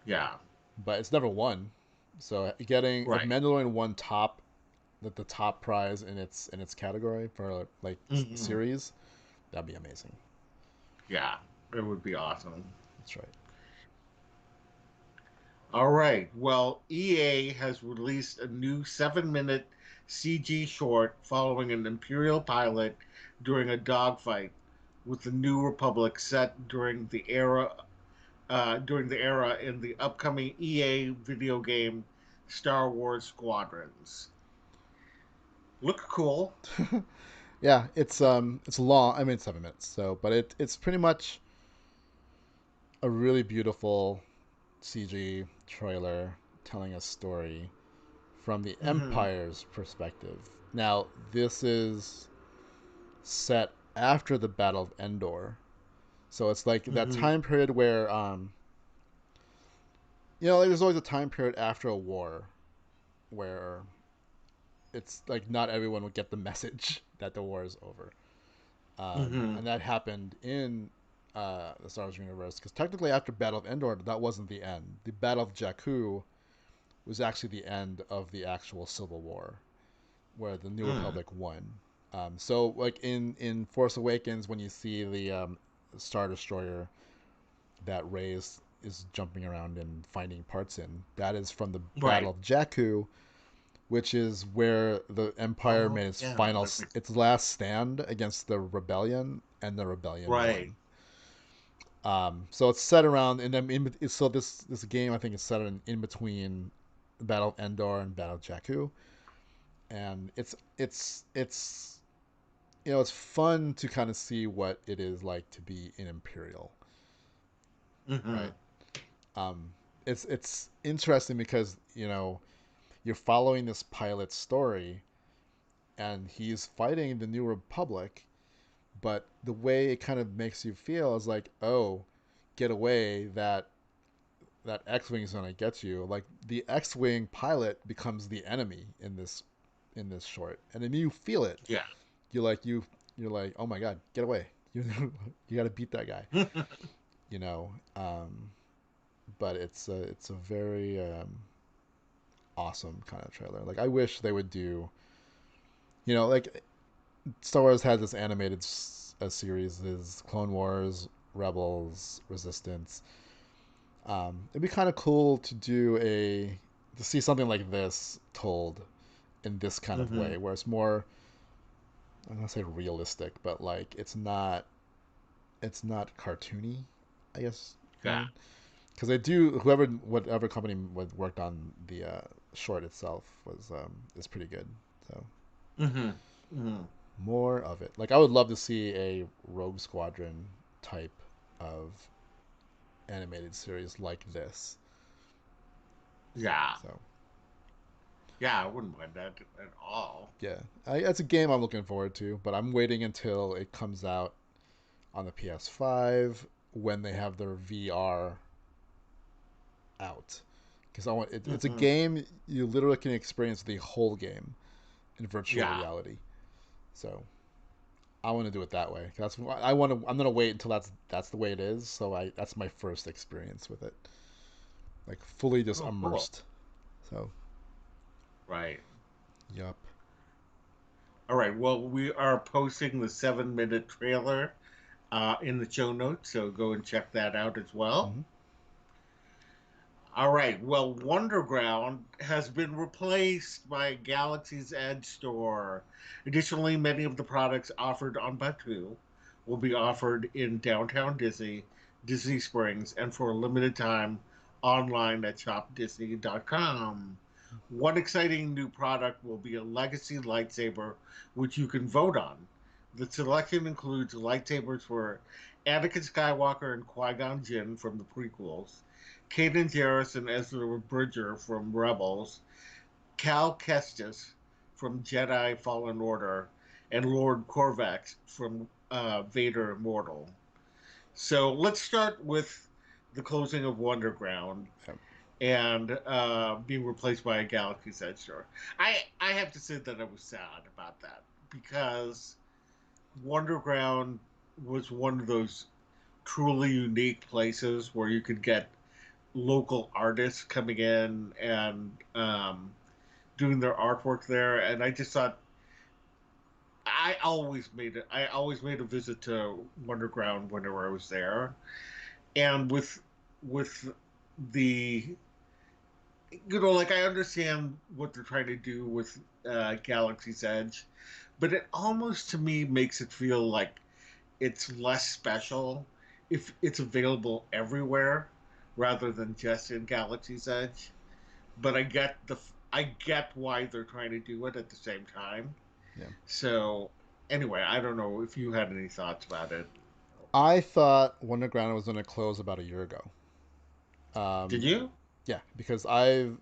yeah. but it's never won. So getting if Right. Mandalorian won the top prize in its category for like Hmm. series, that'd be amazing. Yeah. It would be awesome. That's right. All right. Well, EA has released a new 7-minute CG short following an Imperial pilot during a dogfight with the New Republic set during the era in the upcoming EA video game Star Wars Squadrons. Look cool. Yeah, it's long. I mean, it's 7 minutes. So, but it's pretty much a really beautiful CG trailer telling a story from the Hmm. Empire's perspective. Now, this is set after the Battle of Endor, so it's like that Hmm. time period where you know, like there's always a time period after a war where it's like not everyone would get the message that the war is over. Hmm. And that happened in the Star Wars universe because technically after Battle of Endor, that wasn't the end. The Battle of Jakku was actually the end of the actual Civil War, where the New Mm. Republic won. So like in Force Awakens, when you see the Star Destroyer that Rey is jumping around and finding parts in, that is from the Battle Right. of Jakku, which is where the Empire Oh, made its yeah. its last stand against the rebellion, and the rebellion Right. won. So it's set around, and then so this game I think is set in between Battle of Endor and Battle of Jakku, and it's you know it's fun to kind of see what it is like to be an Imperial, Hmm. right? Um, it's interesting because you know you're following this pilot's story, and he's fighting the New Republic, but the way it kind of makes you feel is like, oh, get away, that X-wing is gonna get you. Like the X-wing pilot becomes the enemy in this short, and then you feel it. Yeah. You like you're like, oh my god, get away! You got to beat that guy. You know, but it's a very awesome kind of trailer. Like I wish they would do, you know, like Star Wars has this animated series, is Clone Wars, Rebels, Resistance. It'd be kind of cool to see something like this told in this kind of Hmm. way, where it's more, I'm gonna say realistic, but like it's not cartoony, I guess. You know what I Yeah. mean? Because they whatever company worked on the short itself was is pretty good. So Hmm. Hmm. more of it. Like I would love to see a Rogue Squadron type of animated series like this. Yeah. So Yeah, I wouldn't mind that at all. yeah, it's a game I'm looking forward to, but I'm waiting until it comes out on the PS5 when they have their VR out. Because it's a Hmm. game you literally can experience the whole game in virtual Yeah. reality. So I want to do it that way. That's I want to. I'm gonna wait until that's the way it is. So that's my first experience with it, like fully just Oh, cool. immersed. So Right. yup. All right. Well, we are posting the 7-minute trailer in the show notes, so go and check that out as well. Mm-hmm. All right. Well, Wonderground has been replaced by Galaxy's Edge Store. Additionally, many of the products offered on Batu will be offered in downtown Disney, Disney Springs, and for a limited time online at shopdisney.com. One exciting new product will be a legacy lightsaber, which you can vote on. The selection includes lightsabers for Anakin Skywalker and Qui-Gon Jinn from the prequels, Kaden Jarrus and Ezra Bridger from Rebels, Cal Kestis from Jedi Fallen Order, and Lord Corvax from Vader Immortal. So let's start with the closing of Wonderground Yep. and being replaced by a Galaxy's Edge store. I have to say that I was sad about that because Wonderground was one of those truly unique places where you could get local artists coming in and doing their artwork there, and I just thought I always made a visit to Wonderground whenever I was there, and with the like I understand what they're trying to do with Galaxy's Edge, but it almost to me makes it feel like it's less special if it's available everywhere rather than just in Galaxy's Edge. But I get why they're trying to do it at the same time. Yeah. So anyway, I don't know if you had any thoughts about it. I thought Wonderground was going to close about a year ago. Did Um, you? yeah, because I'm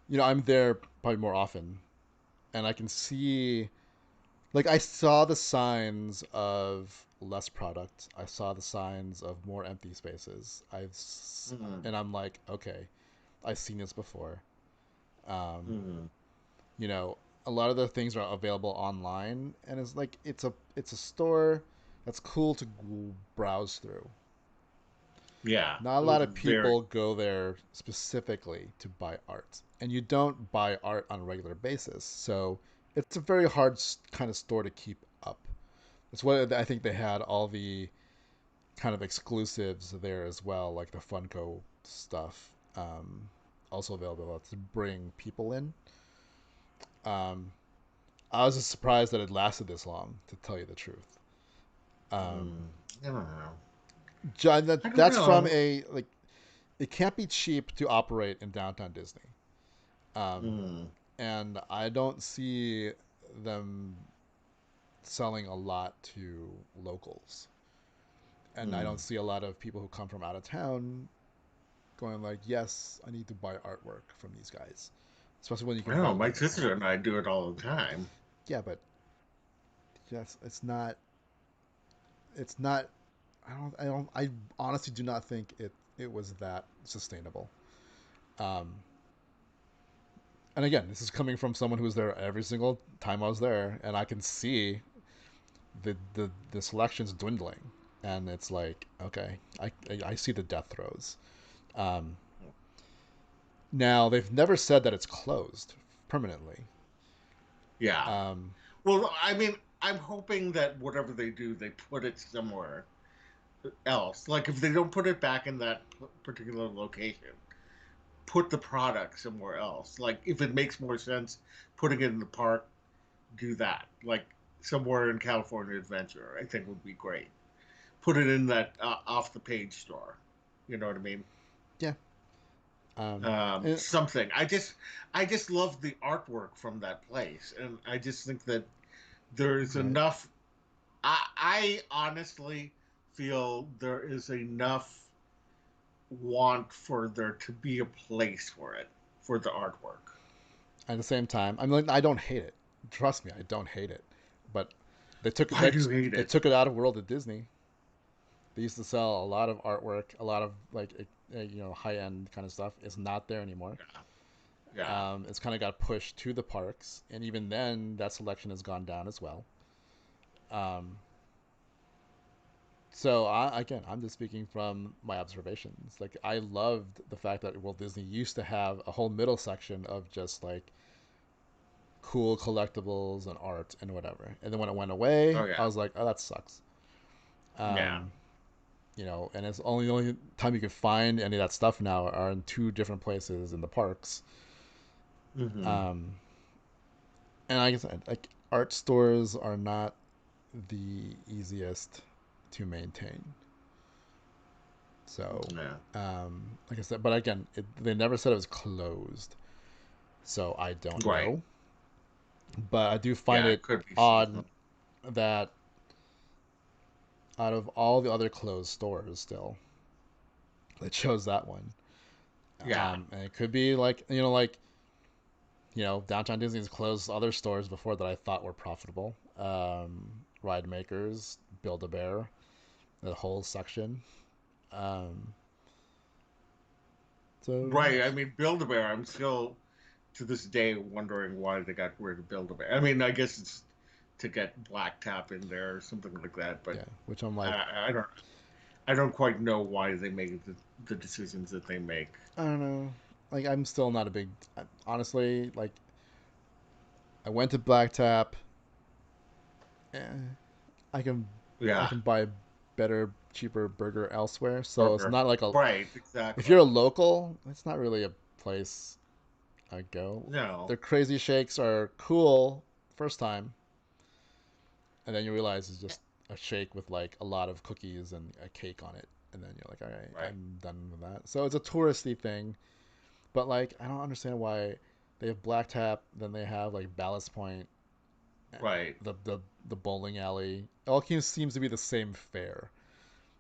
there probably more often, and I can see, like, I saw the signs of less product. I saw the signs of more empty spaces. Mm-hmm. And I'm like, okay, I've seen this before. Um, Mm-hmm. you know, a lot of the things are available online, and it's like it's a store that's cool to browse through. Yeah, Not a it lot was of very. people go there specifically to buy art, and you don't buy art on a regular basis, so it's a very hard kind of store to keep up. It's what I think they had all the kind of exclusives there as well, like the Funko stuff, also available to bring people in. Um, I was just surprised that it lasted this long, to tell you the truth. Um, Mm, I don't know. I don't that's from know. a like it can't be cheap to operate in downtown Disney. Um, Mm, and I don't see them selling a lot to locals. And I mm. don't see a lot of people who come from out of town going like, "Yes, I need to buy artwork from these guys," especially when you can buy Well, it my like at home. sister and I do it all the time. Yeah, but yes, it's not. It's not. I honestly do not think it was that sustainable. Um, and again, this is coming from someone who was there every single time I was there, and I can see the selection's dwindling, and it's like, okay, I see the death throes. Um, Now they've never said that it's closed permanently. Yeah. Um, Well, I mean, I'm hoping that whatever they do, they put it somewhere else. Like if they don't put it back in that particular location, put the product somewhere else. Like if it makes more sense putting it in the park, do that. Like somewhere in California Adventure, I think would be great. Put it in that off the page store. You know what I mean? yeah. And, Something. I just love the artwork from that place, and I just think that there's right. enough. I honestly feel there is enough want for there to be a place for it for the artwork. At the same time, I mean, I don't hate it. Trust me, I don't hate it. But they took Why do you hate they it? took it out of World at Disney. They used to sell a lot of artwork, a lot of like high end kind of stuff. It's not there anymore. Yeah, yeah. It's kind of got pushed to the parks, and even then, that selection has gone down as well. Um, So again, I'm just speaking from my observations. Like I loved the fact that Walt Disney used to have a whole middle section of just like cool collectibles and art and whatever. And then when it went away, Oh I yeah, was like, oh, that sucks. yeah. Um, and it's only time you can find any of that stuff now are in two different places in the parks. Hmm. Um, and like I said, like art stores are not the easiest to maintain. So, Yeah. like I said, but again, they never said it was closed. so I don't Right. know. But I do find Yeah, it it could be odd seasonal. that out of all the other closed stores, still they chose that one. Yeah. And it could be like Downtown Disney's closed other stores before that I thought were profitable. Ride Makers, Build a Bear, the whole section. Um, so who Right. I knows? mean, Build-A-Bear, I'm still to this day wondering why they got rid of Build-A-Bear. I mean, I guess it's to get Black Tap in there or something like that, but Yeah, which I'm like, I don't quite know why they make the decisions that they make. I don't know. Like I'm still not a big. Honestly, like I went to Black Tap. Eh, I can I Yeah. can buy a better, cheaper burger elsewhere. So it's Burger. not like a. Right, If you're exactly. a local, it's not really a place I go. No. Their crazy shakes are cool first time, and then you realize it's just a shake with like a lot of cookies and a cake on it, and then you're like, all right, Right. I'm done with that. So it's a touristy thing, but like I don't understand why they have Black Tap, then they have like Ballast Point, Right. the bowling alley. It all seems to be the same fare.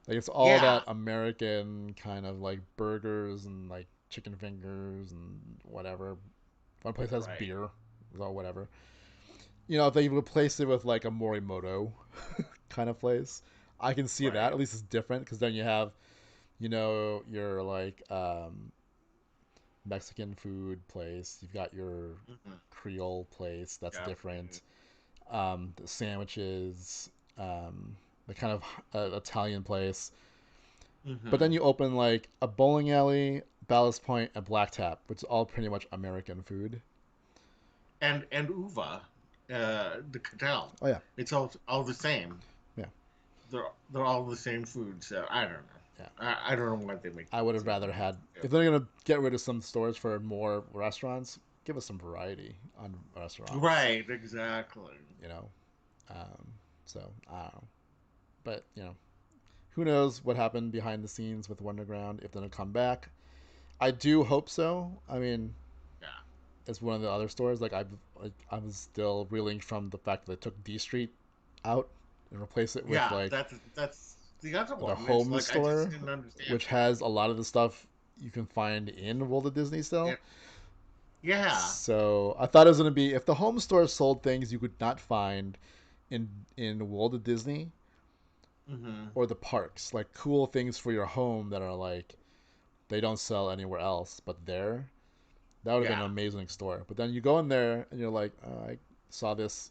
Like it's all Yeah. that American kind of like burgers and like chicken fingers and whatever. One place has Right. beer, or whatever. If they replace it with like a Morimoto kind of place, I can see that. Right. At least it's different because then you have, your like Mexican food place. You've got your Hmm. Creole place. That's Japanese. different. The sandwiches, the kind of Italian place. But then Hmm. you open like a bowling alley, Ballast Point, and Black Tap, which is all pretty much American food. And Uva, the Cattell. Oh yeah, It's all the same. yeah, They're all the same food, so I don't know. yeah. I don't know why they make I would have rather decisions like had they do. if they're gonna get rid of some stores for more restaurants, give us some variety on restaurants. Right, exactly. You know, um, so I don't know, but who knows what happened behind the scenes with Wonderground if they're gonna come back. I do hope so. I mean, Yeah. it's one of the other stores. I was still reeling from the fact that they took D Street out and replaced it with Yeah, like that's the other the one. It's home like I just store, didn't understand which why. has a lot of the stuff you can find in Walt Disney still. Yeah. Yeah. So I thought it was gonna be if the home store sold things you could not find in Walt Disney Hmm. or the parks, like cool things for your home that are like they don't sell anywhere else but there. That would have been Yeah. an amazing store. But then you go in there and you're like, I saw this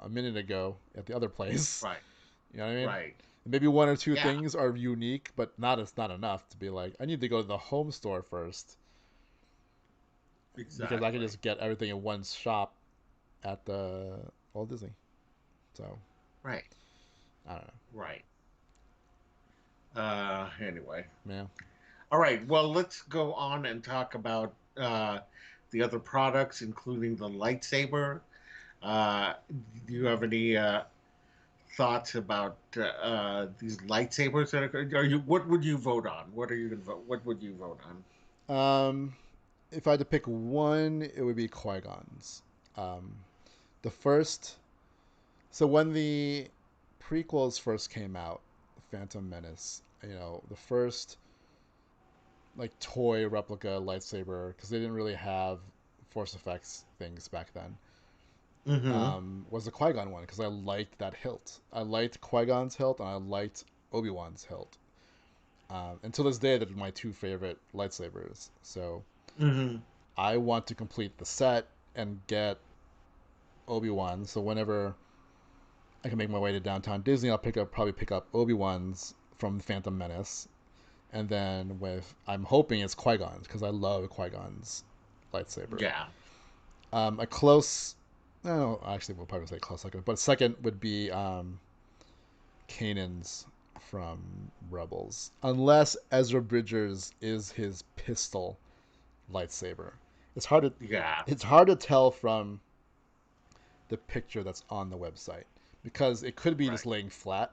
a minute ago at the other place. Right. You know what I mean? Right. Maybe one or two Yeah. things are unique, but not enough to be like, I need to go to the home store first because I can Exactly. just get everything in one shop at the Walt Disney. So Right. I don't know. Right. Anyway. Yeah. All right. Well, let's go on and talk about the other products, including the lightsaber. Do you have any thoughts about these lightsabers that are you? What would you vote on? What are you going to vote? What would you vote on? If I had to pick one, it would be Qui Gon's. Um, the first. So when the prequels first came out, Phantom Menace, the first like toy replica lightsaber because they didn't really have force effects things back then. Mm-hmm. Was the Qui Gon one because I liked that hilt. I liked Qui Gon's hilt and I liked Obi Wan's hilt. And to this day, they're my two favorite lightsabers. So Mm-hmm. I want to complete the set and get Obi Wan. So whenever I can make my way to downtown Disney, I'll probably pick up Obi Wan's from Phantom Menace, and then with I'm hoping it's Qui Gon's because I love Qui Gon's lightsaber. Yeah. A close, no, actually we'll probably say close second, but second would be Kanan's from Rebels, unless Ezra Bridgers is his pistol lightsaber. It's hard to Yeah. it's hard to tell from the picture that's on the website because it could be just Right. laying flat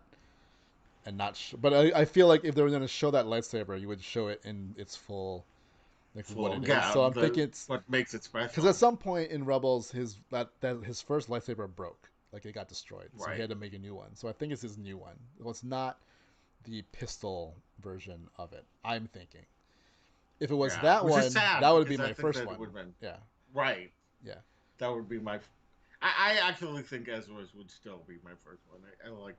and not. But I feel like if they were going to show that lightsaber, you would show it in its full like what Full, it is. yeah, So I'm the thinking it's what makes it because at special. some point in Rebels, his first lightsaber broke, like it got destroyed, so he Right. had to make a new one. So I think it's his new one. Well, it's not the pistol version of it. I'm thinking if it was Yeah, that which is one, that sad would be because I my think first that it one. would have been Yeah, right. yeah. That would be my. I actually think Ezra's would still be my first one. I like.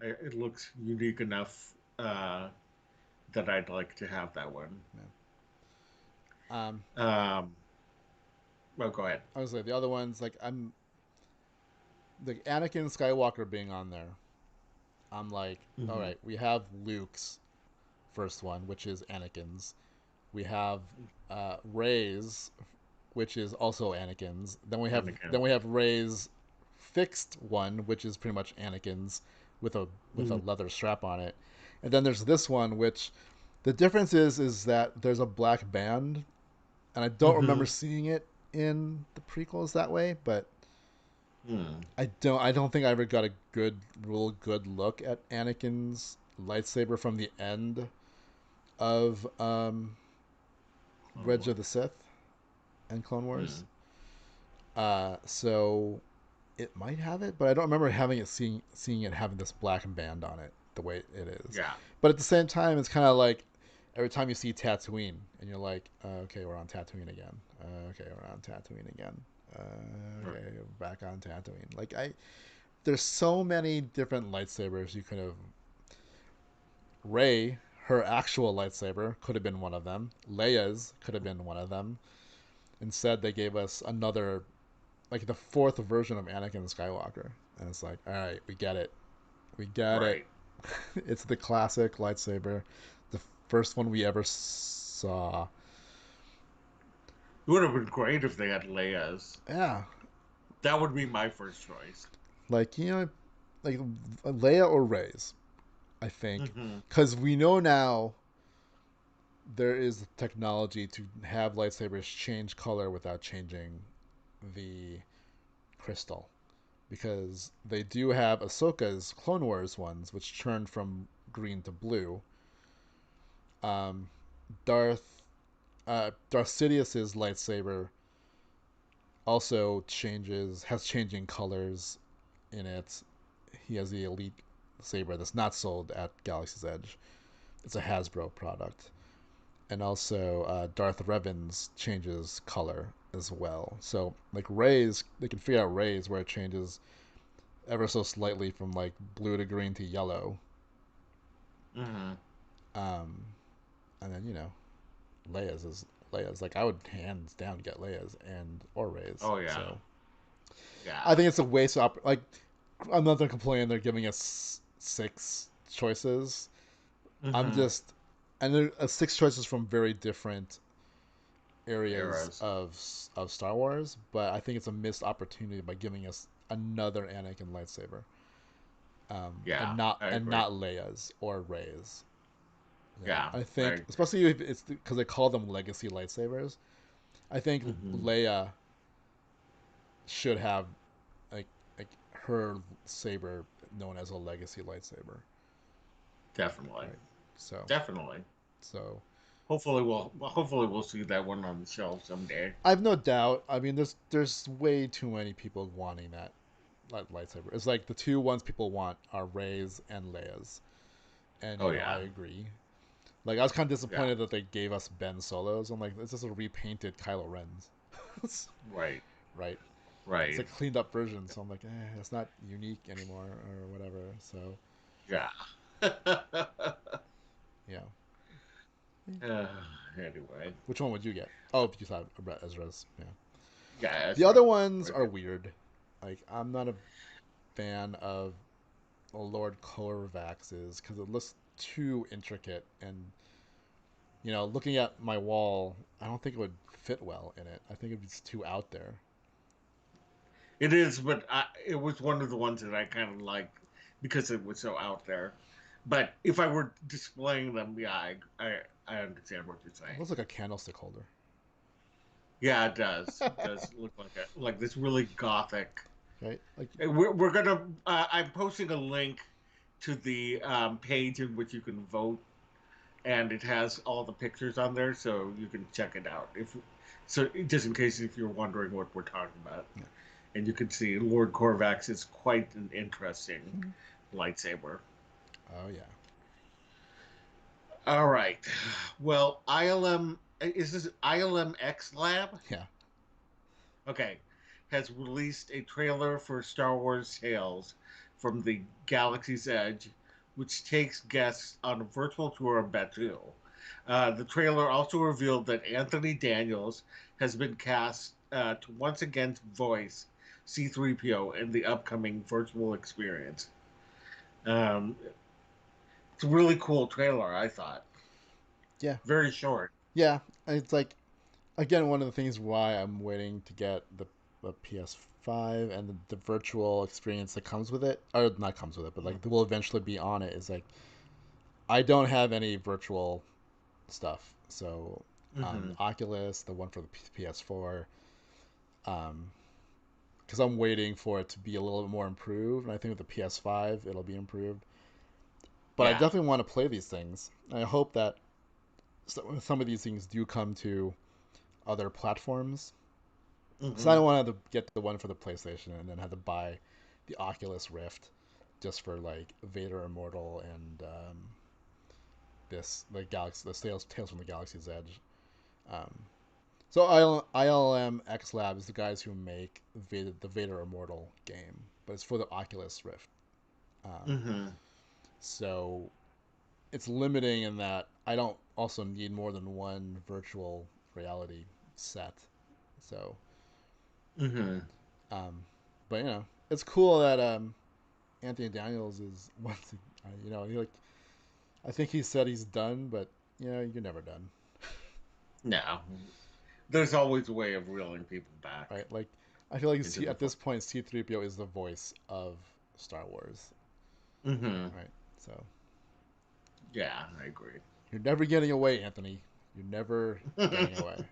It looks unique enough that I'd like to have that one. Yeah. Um, well, go ahead. I was like the other ones, like I'm the Anakin Skywalker being on there. I'm like, all Mm-hmm. right, we have Luke's first one, which is Anakin's. We have Rey's, which is also Anakin's. Then Anakin. we have Rey's fixed one, which is pretty much Anakin's with a Mm-hmm. leather strap on it. And then there's this one, which the difference is that there's a black band, and I don't remember Mm-hmm. seeing it in the prequels that way, but Hmm. I don't think I ever got a real good look at Anakin's lightsaber from the end of Clone Revenge Wars. of the Sith and Clone Hmm. Wars. So it might have it, but I don't remember having it seeing it having this black band on it the way it is. Yeah. But at the same time, it's kind of like every time you see Tatooine, and you're like, okay, we're on Tatooine again. Okay, we're on Tatooine again. Right. Okay, we're back on Tatooine. There's so many different lightsabers you could have. Rey, her actual lightsaber could have been one of them. Leia's could have been one of them. Instead, they gave us another, like the fourth version of Anakin Skywalker, and it's like, all right, we get it. Right. It's the classic lightsaber, the first one we ever saw. It would have been great if they had Leia's. Yeah, That would be my first choice. like like Leia or Rey's, I think, Mm-hmm. because we know now there is technology to have lightsabers change color without changing the crystal. Because they do have Ahsoka's Clone Wars ones, which turned from green to blue. Um, Darth Darth Sidious's lightsaber also has changing colors in it. He has the elite saber that's not sold at Galaxy's Edge. It's a Hasbro product. And also Darth Revan's changes color as well. So like Rey's, they can figure out Rey's where it changes ever so slightly from like blue to green to yellow. Mm-hmm. Um, and then Leia's like I would hands down get Leia's and or Rey's. Oh yeah. So I Yeah. think it's a waste of like I'm not gonna complain they're giving us six choices. I'm Mm-hmm. just and there are six choices from very different areas Eras. of Star Wars, but I think it's a missed opportunity by giving us another Anakin lightsaber, Yeah, I and agree. not Leia's or Rey's. Yeah, I I think, agree. especially if it's because they call them legacy lightsabers. I think Mm-hmm. Leia should have like like her saber known as a legacy lightsaber, Definitely. right? So Definitely. so Hopefully we'll see that one on the shelf someday. I've no doubt. I mean, there's way too many people wanting that lightsaber. It's like the two ones people want are Rey's and Leia's, and Oh I yeah. agree. Like I was kind of Yeah. disappointed that they gave us Ben Solos. I'm like, this is a repainted Kylo Ren's, Right. right? It's a Right. cleaned up version, so I'm like, it's not unique anymore or whatever. So Yeah. yeah. uh, anyway. Which one would you get? Oh, you thought about Ezra's. Yeah. Yeah, The that's other right. ones Right are there. weird. Like I'm not a fan of Lord Corvax's because it looks too intricate and looking at my wall, I don't think it would fit well in it. I think it's too out there. It is, but it was one of the ones that I kind of liked because it was so out there. But if I were displaying them, yeah, I understand what you're It saying. looks like a candlestick holder. Yeah, it does. It does look like this really gothic. Right? Like, We're gonna. I'm posting a link to the page in which you can vote and it has all the pictures on there, so you can check it out. If so, just in case if you're wondering what we're talking about, Yeah. and you can see Lord Corvax is quite an interesting Mhm. lightsaber. Oh yeah. All right. Well, ILM is this ILM X Lab? Yeah. Okay. Has released a trailer for Star Wars Tales from the Galaxy's Edge, which takes guests on a virtual tour of Batuu. The trailer also revealed that Anthony Daniels has been cast to once again voice C3PO in the upcoming virtual experience. Um, it's a really cool trailer, I thought. Yeah. Very short. Yeah. It's like again one of the things why I'm waiting to get the PS5 and the virtual experience that comes with it, or not comes with it, but like that will eventually be on it. Is like I don't have any virtual stuff, so Mm-hmm. Oculus, the one for the PS4, um, because I'm waiting for it to be a little bit more improved, and I think with the PS5 it'll be improved. But I Yeah. definitely want to play these things. I hope that some of these things do come to other platforms. Because I Mm-hmm. don't want to get the one for the PlayStation and then have to buy the Oculus Rift just for like Vader Immortal and this the Galaxy the Tales from the Galaxy's Edge. Um, so ILM X Lab is the guys who make the Vader Immortal game, but it's for the Oculus Rift. Um, Mm-hmm. so it's limiting in that I don't also need more than one virtual reality set. So, Mm-hmm. um, but it's cool that Anthony Daniels is once like I think he said he's done, but you're never done, No. There's always a way of reeling people back right? Like I feel like into the At fun. this point C-3PO is the voice of Star Wars, Mm-hmm. right? So Yeah, I agree. you're never getting away, Anthony. You're never getting away.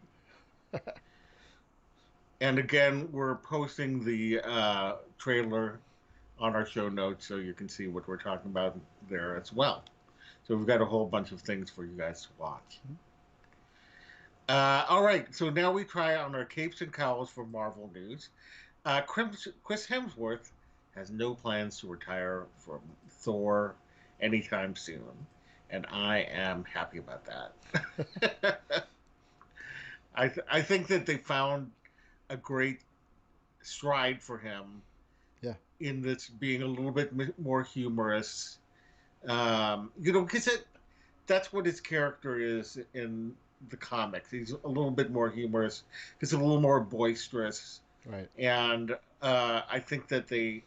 And again, we're posting the trailer on our show notes so you can see what we're talking about there as well. So we've got a whole bunch of things for you guys to watch. All right, so now we try on our capes and cowls for Marvel news. Chris Hemsworth has no plans to retire from Thor anytime soon, and I am happy about that. I think that they found a great stride for him Yeah, in this being a little bit more humorous. Because that's what his character is in the comics. He's a little bit more humorous. He's a little more boisterous, right. and I think that they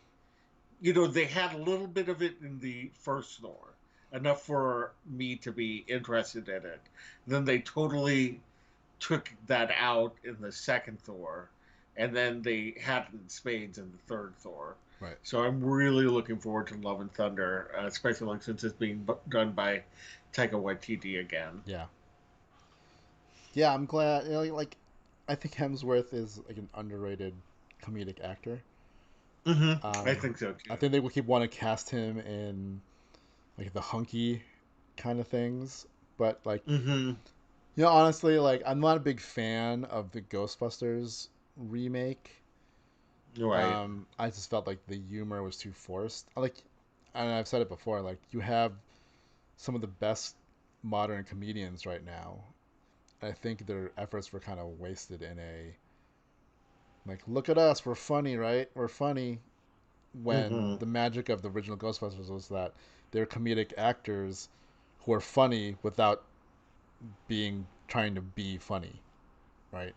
had a little bit of it in the first Thor, enough for me to be interested in it. Then they totally took that out in the second Thor, and then they had it in spades in the third Thor. Right. So I'm really looking forward to Love and Thunder, especially since it's being done by Taika Waititi again. Yeah. Yeah, I'm glad. Like I think Hemsworth is like an underrated comedic actor. I think so I too. think they will keep want to cast him in like the hunky kind of things, but like Mm-hmm. honestly, like I'm not a big fan of the Ghostbusters remake. Right. I just felt like the humor was too forced. Like, and I've said it before. Like, you have some of the best modern comedians right now. I think their efforts were kind of wasted in a like, look at us, we're funny, right? We're funny. When Mm-hmm. the magic of the original Ghostbusters was that they're comedic actors who are funny without being trying to be funny, right?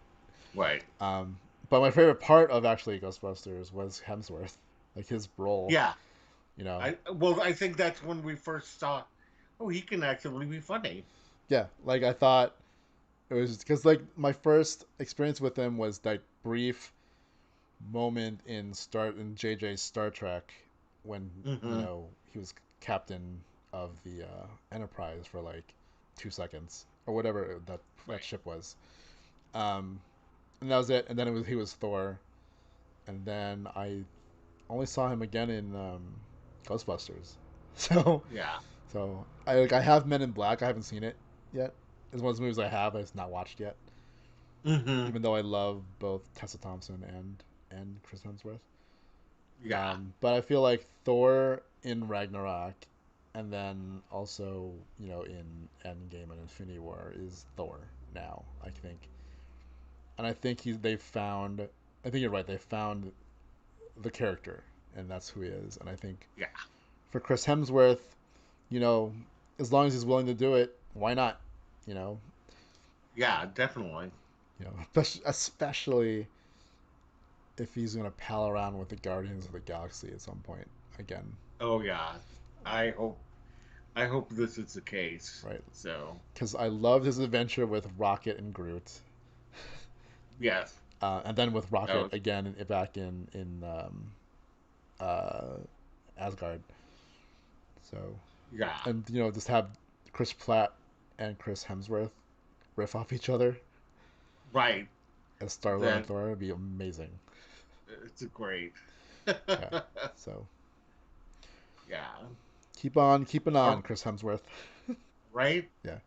Right. Um, but my favorite part of actually Ghostbusters was Hemsworth, like his role. Yeah. You know, I think that's when we first saw. Oh, he can actually be funny. yeah. Like I thought it was because like my first experience with him was that brief moment in JJ's Star Trek when Mm-hmm. he was captain of the Enterprise for like 2 seconds or whatever that Right. ship was. Um, and that was it. And then he was Thor, and then I only saw him again in Ghostbusters. So Yeah. So I have Men in Black. I haven't seen it yet. It's one of those movies I have. I just not watched yet. Mm-hmm. Even though I love both Tessa Thompson and Chris Hemsworth. Yeah. But I feel like Thor in Ragnarok, and then also in Endgame and Infinity War is Thor now. I think, and I think they found. I think you're right. They found the character, and that's who he is. And I think Yeah. for Chris Hemsworth, you know, as long as he's willing to do it, why not? You know, Yeah, definitely. especially if he's gonna pal around with the Guardians of the Galaxy at some point again, Oh yeah. I hope I hope this is the case. right? So Because I loved his adventure with Rocket and Groot, yes. and then with Rocket Oh again back in uh, Asgard. So, yeah. and just have Chris Pratt and Chris Hemsworth riff off each other Right. as Star Lord and That Thor would be amazing. it's a great. Yeah. So Yeah. keeping on, All Chris Hemsworth. right. Yeah.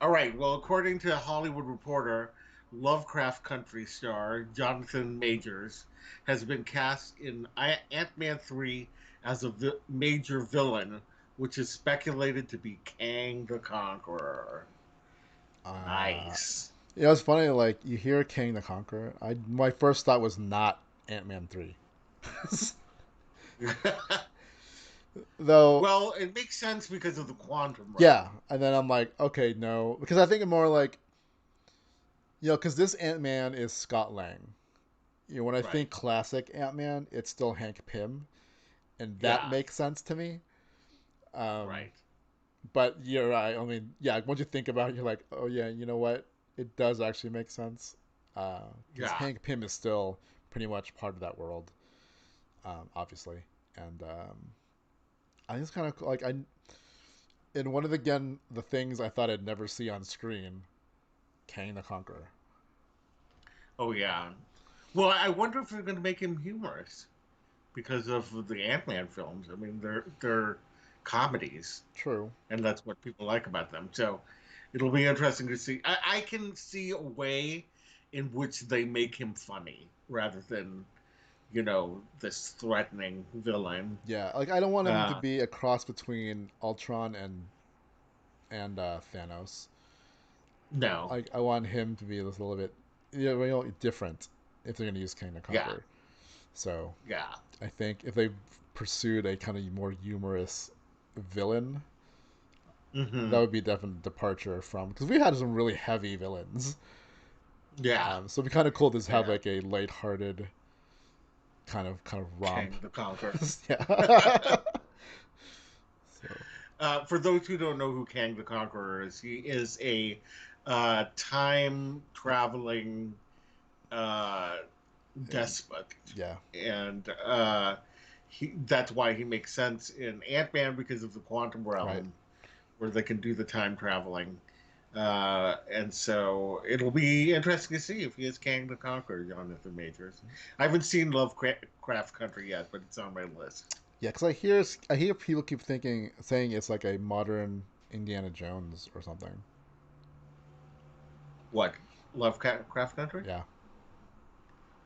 All right. Well, according to Hollywood Reporter, Lovecraft Country star Jonathan Majors has been cast in Ant-Man 3 as a major villain, which is speculated to be Kang the Conqueror. Uh, Nice. it's funny. Like you hear King the Conqueror. My first thought was not Ant-Man 3, though. Well, it makes sense because of the quantum Yeah, realm. and then I'm like, okay, no, because I think more like because this Ant-Man is Scott Lang. When I think Right. classic Ant-Man, it's still Hank Pym, and that Yeah. makes sense to me. Um, Right. but you're right. I mean, yeah, once you think about it, you're like, oh yeah, you know what? It does actually make sense. Because Yeah. Hank Pym is still pretty much part of that world, obviously. And I think it's kind of like in one of the things I thought I'd never see on screen, Kang the Conqueror. Oh yeah. Well, I wonder if they're going to make him humorous because of the Ant-Man films. I mean, they're comedies, True. and that's what people like about them. So it'll be interesting to see. I can see a way in which they make him funny rather than this threatening villain. Yeah, like I don't want him to Uh, be a cross between Ultron and Thanos. no, I want him to be a little bit different if they're going to use King the yeah, Conqueror. So yeah, I think if they pursued a kind of more humorous villain, that hmm would be a definite departure from because we had some really heavy villains. yeah, So it'd be kind of cool to just have yeah. like a lighthearted kind of romp. King the Conqueror. Yeah. So For those who don't know who Kang the Conqueror is, he is a time traveling uh, despot, yeah, and that's why he makes sense in Ant Man because of the quantum right. realm where they can do the time traveling. And so it'll be interesting to see if he is Kang the Conqueror, Jonathan Majors. I haven't seen Lovecraft Country yet, but it's on my list. Yeah, because I hear people keep saying it's like a modern Indiana Jones or something. What? Lovecraft Country? Yeah,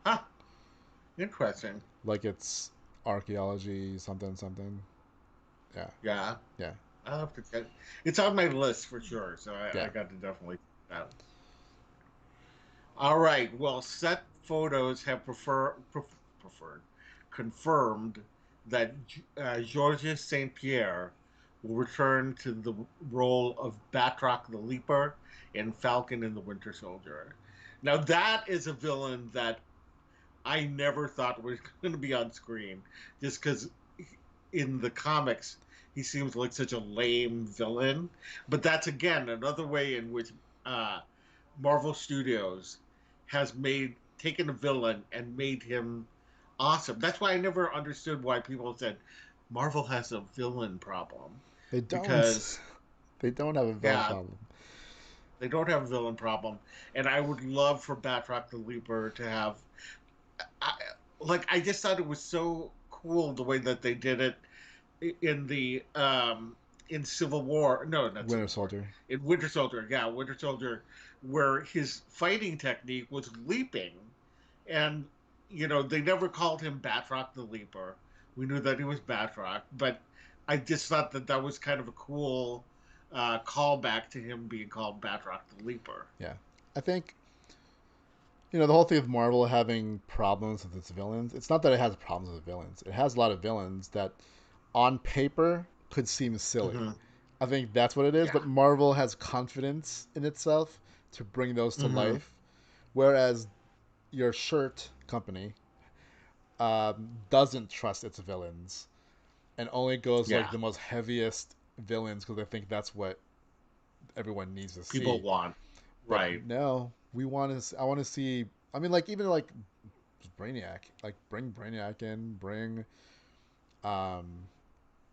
Huh. Interesting. like it's archaeology something something. Yeah, Yeah. yeah, I'll have to check. It's on my list for sure, so I yeah. got to definitely check it out. All right. Well, set photos have preferred confirmed that Georges St. Pierre will return to the role of Batroc the Leaper in Falcon and the Winter Soldier. Now, that is a villain that I never thought was going to be on screen, just because in the comics he seems like such a lame villain. But that's again another way in which uh, Marvel Studios has made taken a villain and made him awesome. That's why I never understood why people said Marvel has a villain problem They don't. because They don't have a villain yeah, problem. they don't have a villain problem, and I would love for Batroc the Leaper to have. I, I just thought it was so cool the way that they did it in the in Civil War. No, not Winter Civil War. Soldier. In Winter Soldier, yeah, Winter Soldier, where his fighting technique was leaping, and they never called him Batroc the Leaper. We knew that he was Batroc, but I just thought that that was kind of a cool callback to him being called Batroc the Leaper. Yeah, I think the whole thing of Marvel having problems with its villains. It's not that it has problems with villains. It has a lot of villains that, on paper, could seem silly. Hmm. I think that's what it is. Yeah. But Marvel has confidence in itself to bring those to Hmm. life, whereas your shirt company doesn't trust its villains and only goes like Yeah. the most heaviest villains because they think that's what everyone needs to People see. want. But Right. no, we want to. I want to see. I mean, like even like Brainiac. Like bring Brainiac in. Bring um,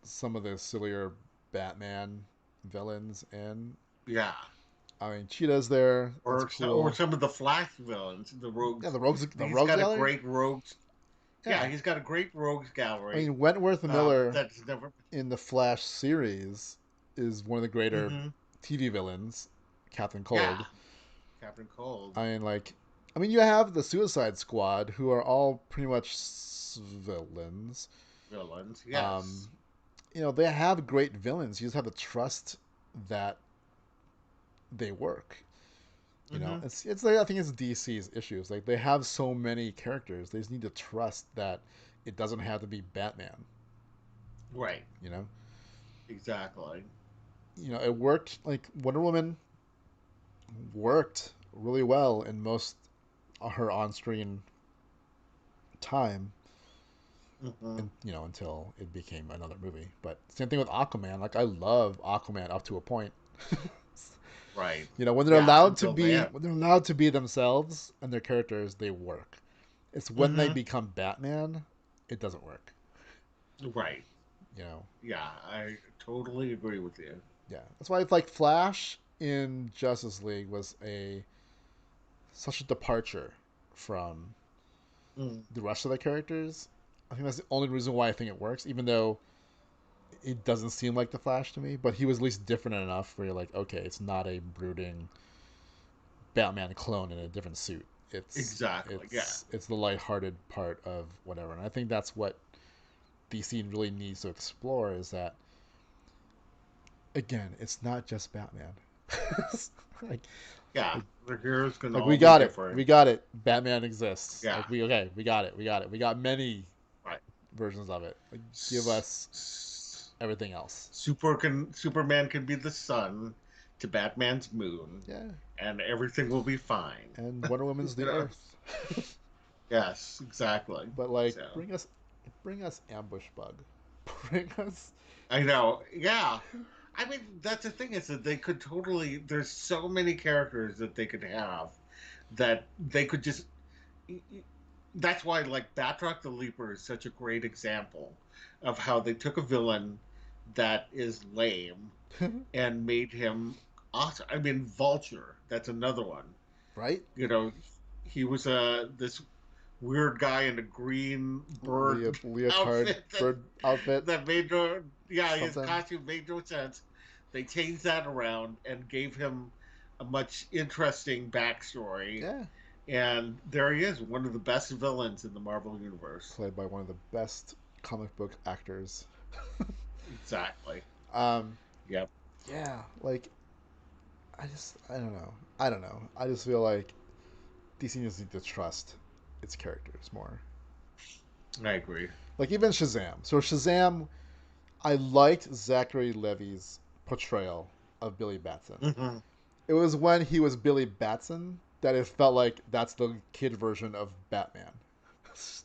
some of the sillier Batman villains in. Yeah. I mean, Cheetah's there. That's Or cool. some of the Flash villains, the Yeah, rogues. the He's Rogues got a Gallery. great rogues. Yeah, Yeah, he's got a great rogues I gallery. mean Wentworth Miller That's never. in the Flash series is one of the greater Hmm. TV villains, Captain Yeah, Cold. Captain Cold I mean, you have the Suicide Squad, who are all pretty much villains. villains. Um, Yes. they have great villains. You just have to trust that they work. Hmm. It's like I think it's DC's issues. Like they have so many characters, they just need to trust that it doesn't have to be Batman. Right. You know, Exactly. it worked. Like Wonder Woman worked really well in most of her on-screen time, Hmm. and until it became another movie. But same thing with Aquaman. Like I love Aquaman up to a point. Right. When they're Yeah. allowed to Until be then. when they're allowed to be themselves and their characters, they work. It's when they Hmm. become Batman, it doesn't work. Right. You know, Yeah. I totally agree with you. yeah. That's why it's like Flash in Justice League was a such a departure from Mm. the rest of the characters. I think that's the only reason why I think it works, even though it doesn't seem like the Flash to me. But he was at least different enough where you're like, okay, it's not a brooding Batman clone in a different suit. It's Exactly. Yeah. it's the lighthearted part of whatever, and I think that's what DC really needs to explore is that again, it's not just Batman. like, Yeah. like, The heroes can like all be we different. got it. Batman exists. Yeah. We got it, we got it. We got many Right. versions of it. Like, give us everything else. Superman can be the sun to Batman's moon, Yeah, and everything will be fine. and Wonder Woman's You the know? Earth. Yes, exactly. But like, So bring us Ambush Bug. Bring us. I know, yeah. I mean, that's the thing is that they could totally. There's so many characters that they could have that they could just. That's why, like, Batroc the Leaper is such a great example of how they took a villain that is lame and made him awesome. I mean, Vulture. That's another one. right? You know, he was a this weird guy in a green bird Leotard outfit bird outfit, that made no yeah his something. costume made no sense. They changed that around and gave him a much interesting backstory, Yeah, and there he is, one of the best villains in the Marvel universe. played by one of the best comic book actors. Exactly. um, Yep. yeah, like I don't know. I don't know. I just feel like DC needs to trust its characters more. I agree. Like even Shazam. So Shazam, I liked Zachary Levi's portrayal of Billy Batson. Hmm. It was when he was Billy Batson that it felt like that's the kid version of Batman. It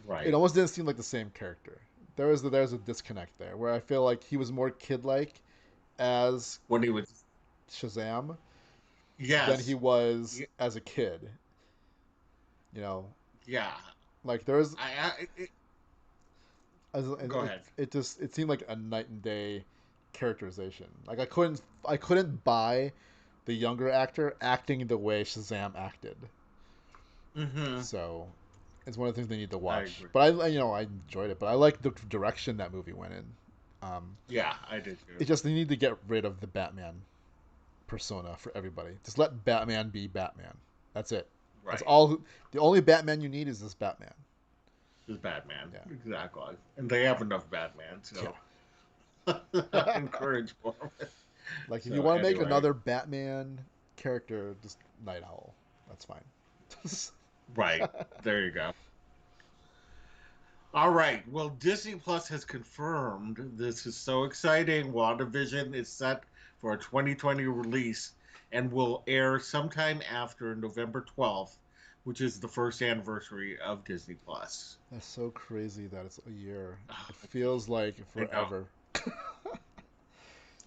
Right. almost didn't seem like the same character. There's a disconnect there where I feel like he was more kid like as When he was Shazam than he yes. was as a kid. You know, Yeah. like there's It, as go ahead. it just it seemed like a night and day characterization. Like I couldn't buy the younger actor acting the way Shazam acted. Hmm. So it's one of the things they need to I watch. agree. But I enjoyed it. But I like the direction that movie went in. Yeah, I did It too. just they need to get rid of the Batman persona for everybody. Just let Batman be Batman. That's it. That's Right. all. The only Batman you need is this Batman. Is Batman. Yeah. Exactly. And they have enough Batman, so I Yeah. encourage more of it. Like if you So want to make anyway. another Batman character, just Night Owl. That's fine. Right. There you go. All right. Well, Disney Plus has confirmed this is so exciting. WandaVision is set for a 2020 release and will air sometime after November 12th, which is the first anniversary of Disney Plus. That's so crazy that it's a year. Oh, It feels like I know. forever.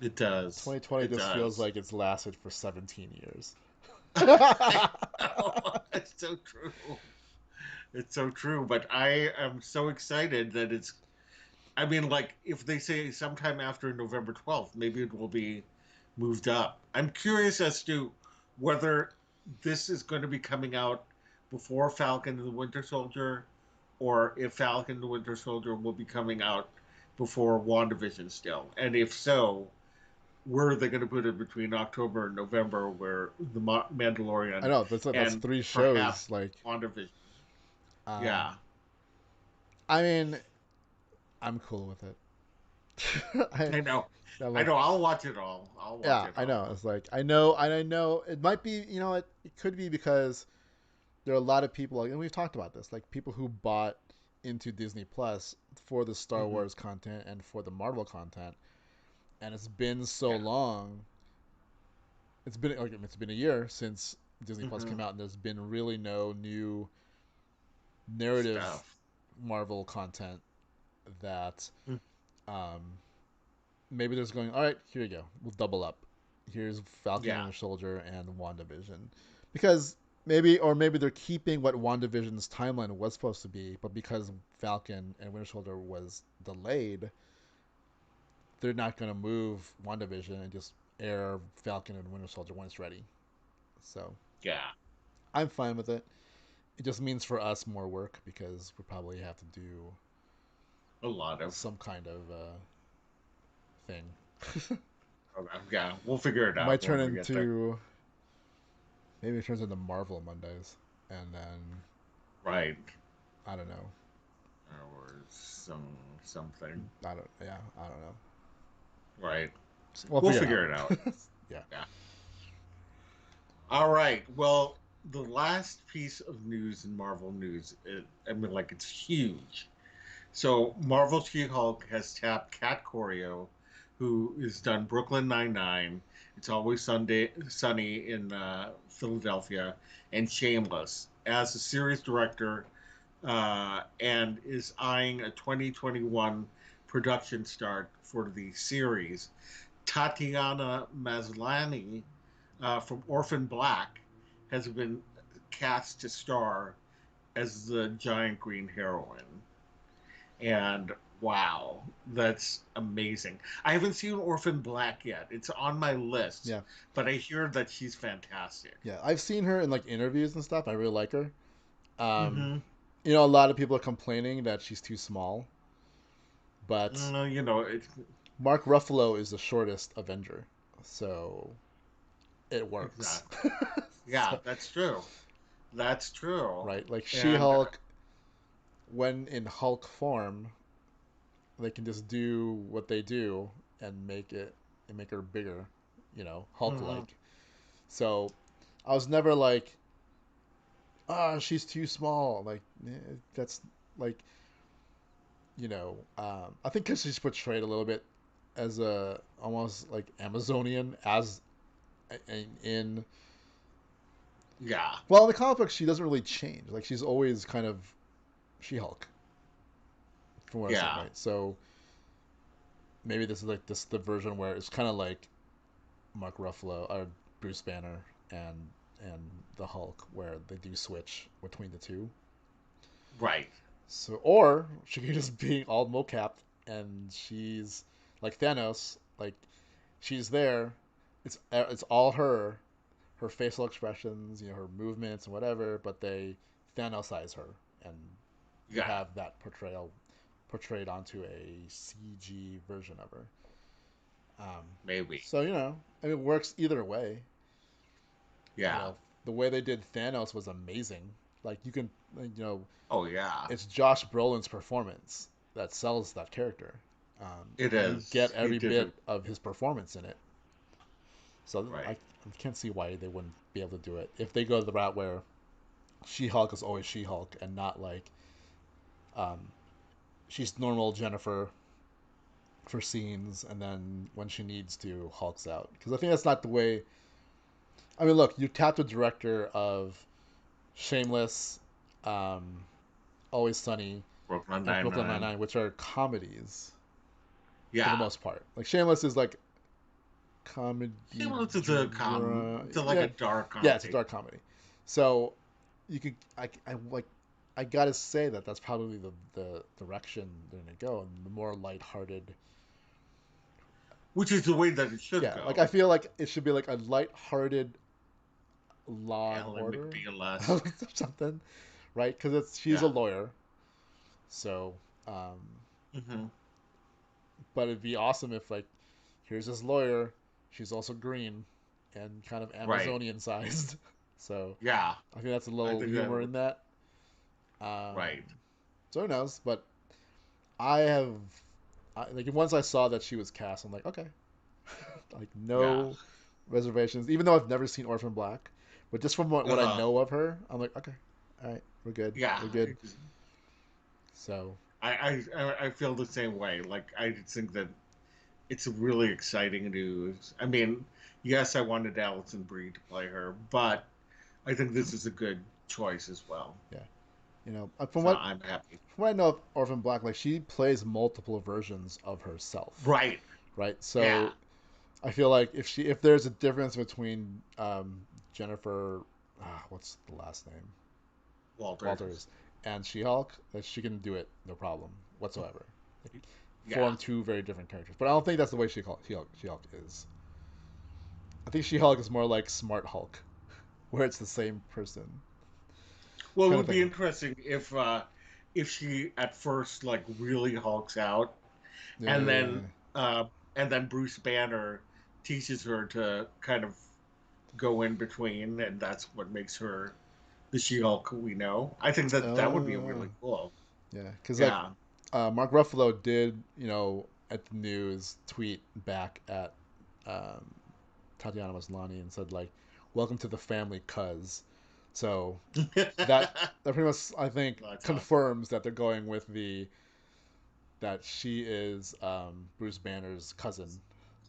It does. 2020 It just feels does. like it's lasted for 17 years. I know. It's so true. It's so true. But I am so excited that it's, I mean, like, if they say sometime after November 12th, maybe it will be moved up. I'm curious as to whether this is going to be coming out before Falcon and the Winter Soldier, or if Falcon and the Winter Soldier will be coming out before WandaVision still. And if so, where are they going to put it between October and November, where the I Mandalorian know that's and three perhaps shows. Like, WandaVision? um, Yeah, I mean, I'm cool with it. I, I know. I'm I like, know. I'll watch it all. I'll watch yeah, it I know. all. It's like I know, and I know it might be. It could be because there are a lot of people, like, and we've talked about this, like people who bought into Disney Plus for the Star Hmm. Wars content and for the Marvel content, and it's been so Yeah. long. It's been a year since Disney Plus Hmm. came out, and there's been really no new narrative Stuff. Marvel content that Mm. um, maybe there's going. All right, here you go. We'll double up. Here's Falcon Yeah. Winter Soldier and WandaVision, because maybe they're keeping what WandaVision's timeline was supposed to be, but because Falcon and Winter Soldier was delayed, they're not going to move WandaVision and just air Falcon and Winter Soldier when it's ready. So Yeah. I'm fine with it. It just means for us more work because we probably have to do A lot of. some kind of thing. Okay. Yeah. We'll figure it It might out turn when we get there. into maybe it turns into Marvel Mondays, and then Right. I don't know. Or something. I don't know. Right. We'll We'll figure it figure it out. out. Yeah. Yeah. All right. Well, the last piece of news in Marvel news, I mean, like, it's huge. So Marvel She-Hulk has tapped Kat Corio, who has done Brooklyn Nine-Nine. It's Always Sunny in Philadelphia, and Shameless as a series director, and is eyeing a 2021 production start for the series. Tatiana Maslany from Orphan Black has been cast to star as the giant green heroine. And wow, that's amazing. I haven't seen Orphan Black yet. It's on my list, Yeah. but I hear that she's fantastic. Yeah. I've seen her in like interviews and stuff. I really like her. Um, Mm-hmm. a lot of people are complaining that she's too small, but No, Mark Ruffalo is the shortest Avenger, so it works. exactly. Yeah, So, that's true. That's true. right, like And She-Hulk, when in Hulk form, they can just do what they do and make her bigger, Hulk mhm, like. So I was never like, she's too small. Like that's like I think because she's portrayed a little bit as a almost like Amazonian as in yeah, well in the comic book she doesn't really change. Like she's always kind of She-Hulk from what I've seen, yeah, right? So maybe this is like this the version where it's kind of like Mark Ruffalo or Bruce Banner and the Hulk where they do switch between the two. right. So or she could just be all mocapped and she's like Thanos, like she's there. It's all her facial expressions, her movements and whatever, but they Thanosize her and you Yeah, have that portrayal portrayed onto a CG version of her. Maybe. So I mean, it works either way. You Yeah. know, the way they did Thanos was amazing. Like you can, Oh yeah. it's Josh Brolin's performance that sells that character. It You get is. He every did bit it of his performance in it. So I right. can't see why they wouldn't be able to do it if they go the route where She-Hulk is always She-Hulk and not like um, she's normal Jennifer for scenes, and then when she needs to, Hulk's out. Because I think that's not the way. I mean, look, you tapped the director of Shameless, um, Always Sunny, Brooklyn and Nine Brooklyn Nine. Nine-Nine, which are comedies for the Yeah. most part. Like Shameless is like comedy Shameless is it's like yeah, a dark yeah, it's a comedy. dark comedy. So you could I like I gotta say that that's probably the direction they're gonna go, and the more lighthearted. Which is the way that it should Yeah, like I go. feel like it should be like a lighthearted Law and Alan Order or McBeal-esque. something, right? Because she's a Yeah. lawyer, so um, Hmm. but it'd be awesome if like here's this lawyer, she's also green and kind of Right. Amazonian sized, so Yeah. I think that's a I little think that humor would. in that. Um, Right. so who knows? But I have like once I saw that she was cast, I'm like, okay, like Yeah. no reservations. Even though I've never seen Orphan Black, but just from what I Uh-huh. know of her, I'm like, okay, all right, we're good, Yeah. we're good. So I feel the same way. Like I just think that it's really exciting news. I mean, yes, I wanted Alison Brie to play her, but I think this is a good choice as well. yeah, from So what I'm happy. I know of Orphan Black, like she plays multiple versions of herself, Right. right? Yeah. So I feel like if there's a difference between Jennifer, what's the last name? Walters. Walters and She-Hulk, that she can do it no problem whatsoever. Like, Yeah. form two very different characters, but I don't think that's the way She-Hulk is. I think She-Hulk is more like Smart Hulk, where it's the same person. Well, it Trying to would be think. interesting if she at first like really hulks out, and then Yeah, uh, and then Bruce Banner teaches her to kind of go in between, and that's what makes her the She-Hulk we know. I think that that would be uh, really cool. yeah, because like Yeah. Mark Ruffalo did, at the news tweet back at um, Tatiana Maslany and said like, "Welcome to the family, cuz." So that that pretty much I think That's awesome. confirms that they're going with the that she is Bruce Banner's cousin.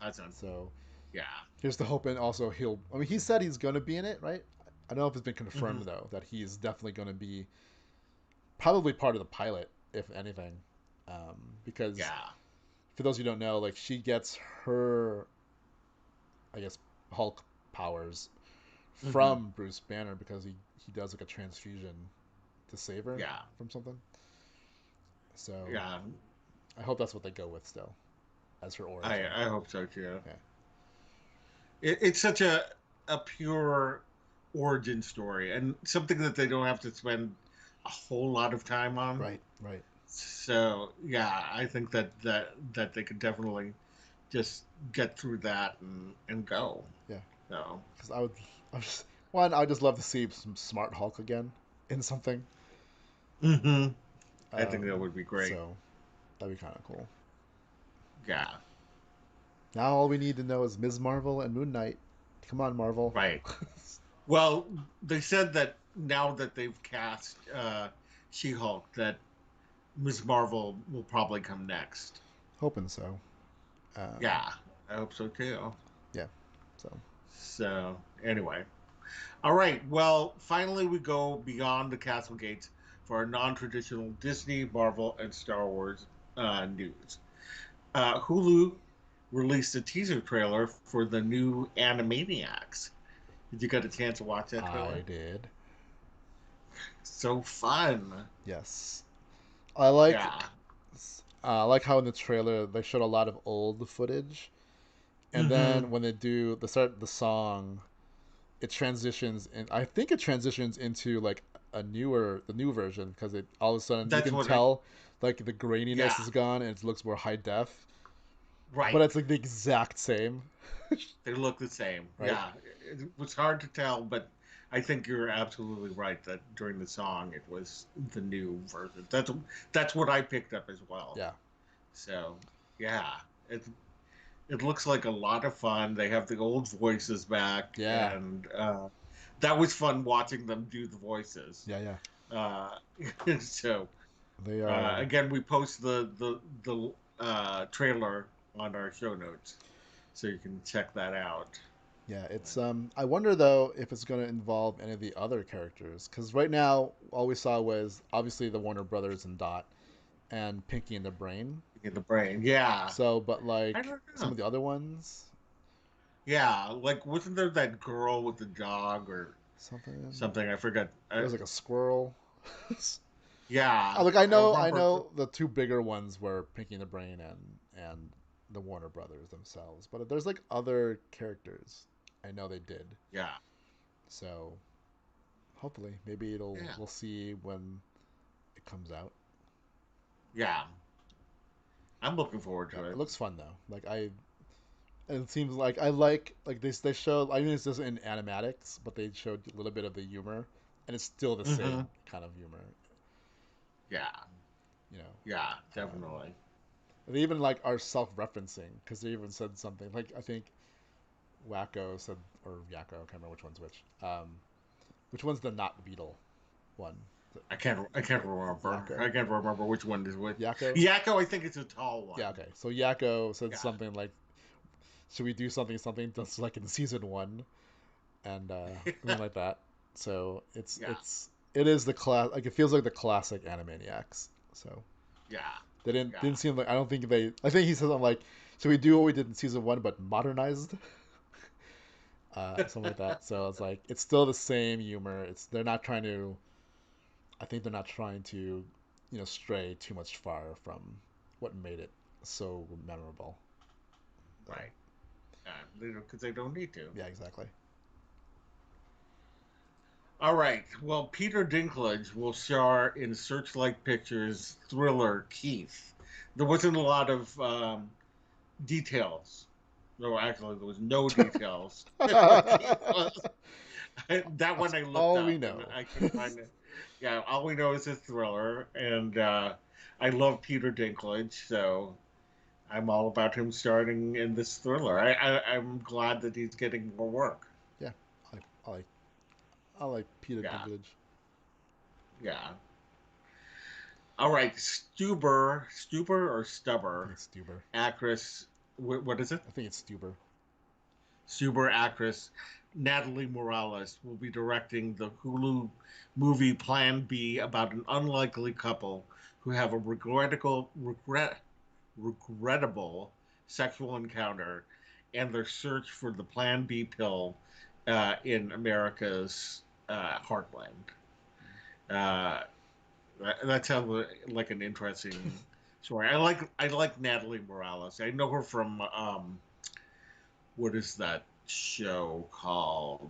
That's awesome. So Yeah. here's the hope, and also he'll. I mean, he said he's going to be in it, right? I don't know if it's been confirmed Hmm. though that he's definitely going to be probably part of the pilot, if anything, because Yeah. for those who don't know, like she gets her, I guess, Hulk powers Hmm. from Bruce Banner because he does like a transfusion to save her Yeah. from something. So Yeah. I hope that's what they go with still as her I origin. I hope so too. Yeah. It's such a pure origin story and something that they don't have to spend a whole lot of time on. Right. Right. So yeah, I think that they could definitely just get through that and go. Yeah. So Because I just one, I would just love to see some smart Hulk again in something. hmm I think that Um, would be great. so that'd be kind of cool. Yeah, Now all we need to know is Ms. Marvel and Moon Knight. Come on, Marvel. right. Well, they said that now that they've cast She-Hulk, that Ms. Marvel will probably come next. Hoping so. Um, Yeah, I hope so too. yeah. So So anyway, all right. Well, finally we go beyond the castle gates for our non-traditional Disney, Marvel, and Star Wars news. Hulu released a teaser trailer for the new Animaniacs. Did you get a chance to watch that I trailer? did. So fun. Yes. I like Yeah. I like how in the trailer they showed a lot of old footage, and then Mm-hmm. when they start the song, it transitions, and I think it transitions into like the new version because it all of a sudden you That's can what I. tell like the Yeah. graininess is gone and it looks more high def, but Right. it's like the exact same, They look the same. right? Yeah. It was hard to tell, but I think you're absolutely right that during the song it was the new version. That's what I picked up as well. Yeah, So yeah, it it looks like a lot of fun. They have the old voices back, yeah, and that was fun watching them do the voices. yeah, yeah. Uh, so They are. again, we post the trailer on our show notes, so you can check that out. Yeah, it's I wonder though if it's going to involve any of the other characters because right now all we saw was obviously the Warner Brothers and Dot and Pinky and the Brain. In the brain, yeah. So, but I like don't some know. of the other ones, Yeah, like wasn't there that girl with the dog or something. something? I forgot. There was like a squirrel. Yeah, Like I I remember. know the two bigger ones were Pinky and the Brain and the Warner Brothers themselves, but there's like other characters. I know they did. Yeah, So hopefully, maybe it'll yeah, we'll see when it comes out. yeah. I'm looking forward Yeah, to it it. looks fun though. Like I, it seems like I like this. They showed. I mean, it's just in animatics, but they showed a little bit of the humor, and it's still the Hmm. same kind of humor. Yeah, You know, yeah, um, definitely. they even like are self-referencing because they even said something like I think Wacko said or Yakko, I can't remember which one's which. Which one's the not beetle one? The, I can't remember. Yakko, I can't remember which one is which. Yakko. Yakko, I think it's a tall Yeah, one. okay. So Yakko said Yeah, something like, "Should we do something just like in season one?" and something like that. So yeah, it is the class like it feels like the classic Animaniacs. So yeah, they yeah. didn't seem like I don't think they I think he said something like, "Should we do what we did in season one but modernized?" Something like that. So it's like it's still the same humor. It's they're not trying to. I think they're not trying to, stray too much far from what made it so memorable. So Right. Because they don't need to. yeah, exactly. All right. Well, Peter Dinklage will star in Searchlight Pictures' thriller Keith. There wasn't a lot of details. No, actually, there was no details what Keith was. That That's one I looked all we up and know. I couldn't find it. Yeah, all we know is a thriller, and I love Peter Dinklage, so I'm all about him starting in this thriller. I'm glad that he's getting more work. Yeah, I like I like I like Peter Yeah, Dinklage. yeah. All right, Stuber or I Stubber, think it's Stuber. actress. What is it? I think it's Stuber. Stuber actress Natalie Morales will be directing the Hulu movie Plan B about an unlikely couple who have a regrettable sexual encounter and their search for the Plan B pill in America's heartland. Uh, that sounds like an interesting story. I like Natalie Morales. I know her from what is that show called?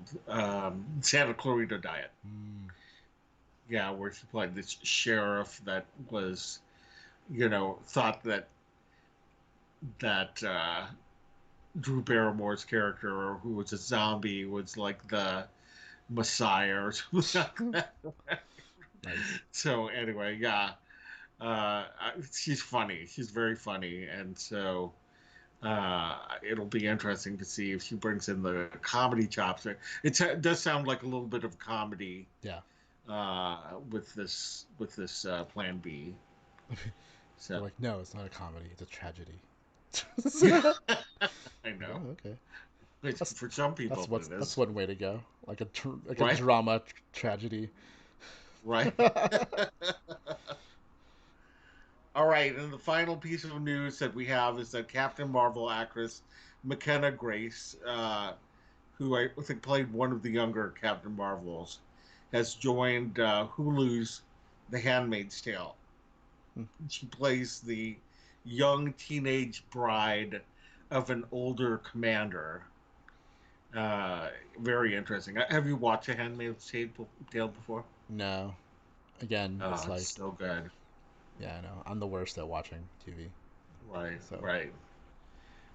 Santa Clarita Diet. Mm. Yeah, where she played this sheriff that was, thought that Drew Barrymore's character, who was a zombie, was like the Messiah or something like that. Nice. So anyway, yeah, she's funny. She's very funny, and so it'll be interesting to see if she brings in the comedy chops. It does sound like a little bit of comedy Yeah. with this Plan B. They're So like, no, it's not a comedy. It's a tragedy. yeah, I Like, know. oh, okay. Which That's for some people it that's is, one way to go. Like like a right? drama tragedy. Right. All right, and the final piece of news that we have is that Captain Marvel actress McKenna Grace, who I think played one of the younger Captain Marvels, has joined Hulu's The Handmaid's Tale. She plays the young teenage bride of an older commander. Uh, Very interesting. Have you watched The Handmaid's Tale before? No. Again, Oh, it's it's like, so good. yeah, I know. I'm the worst at watching TV. Right, So, right.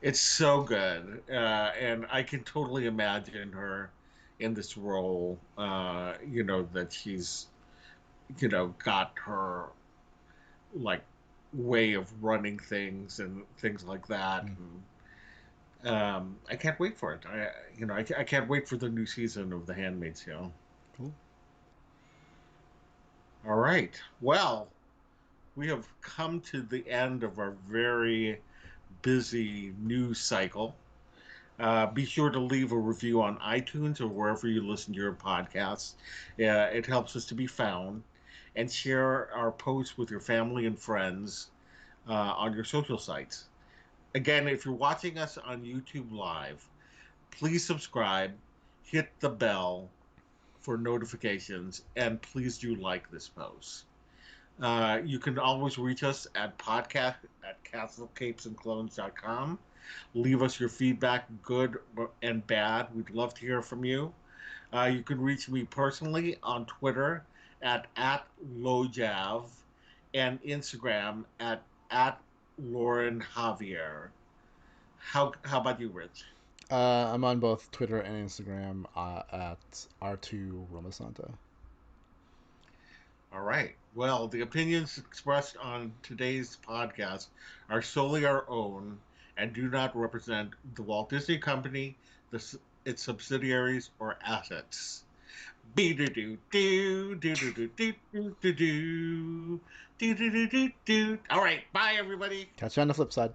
It's so good, and I can totally imagine her in this role. That she's got her like way of running things and things like that. mm, And I can't wait for it. I can't wait for the new season of The Handmaid's Tale. cool. All right. Well, we have come to the end of our very busy news cycle. Be sure to leave a review on iTunes or wherever you listen to your podcasts. It helps us to be found. And share our posts with your family and friends on your social sites. Again, if you're watching us on YouTube Live, please subscribe, hit the bell for notifications, and please do like this post. You can always reach us at podcast@castlecapesandclones.com. Leave us your feedback, good and bad. We'd love to hear from you. You can reach me personally on Twitter at Lojav and Instagram at Lauren Javier. How about you, Rich? I'm on both Twitter and Instagram at R2 Romasanta. All right. Well, the opinions expressed on today's podcast are solely our own and do not represent the Walt Disney Company, its subsidiaries, or assets. Be do do do do do do do do do do do do do do. All right. Bye, everybody. Catch you on the flip side.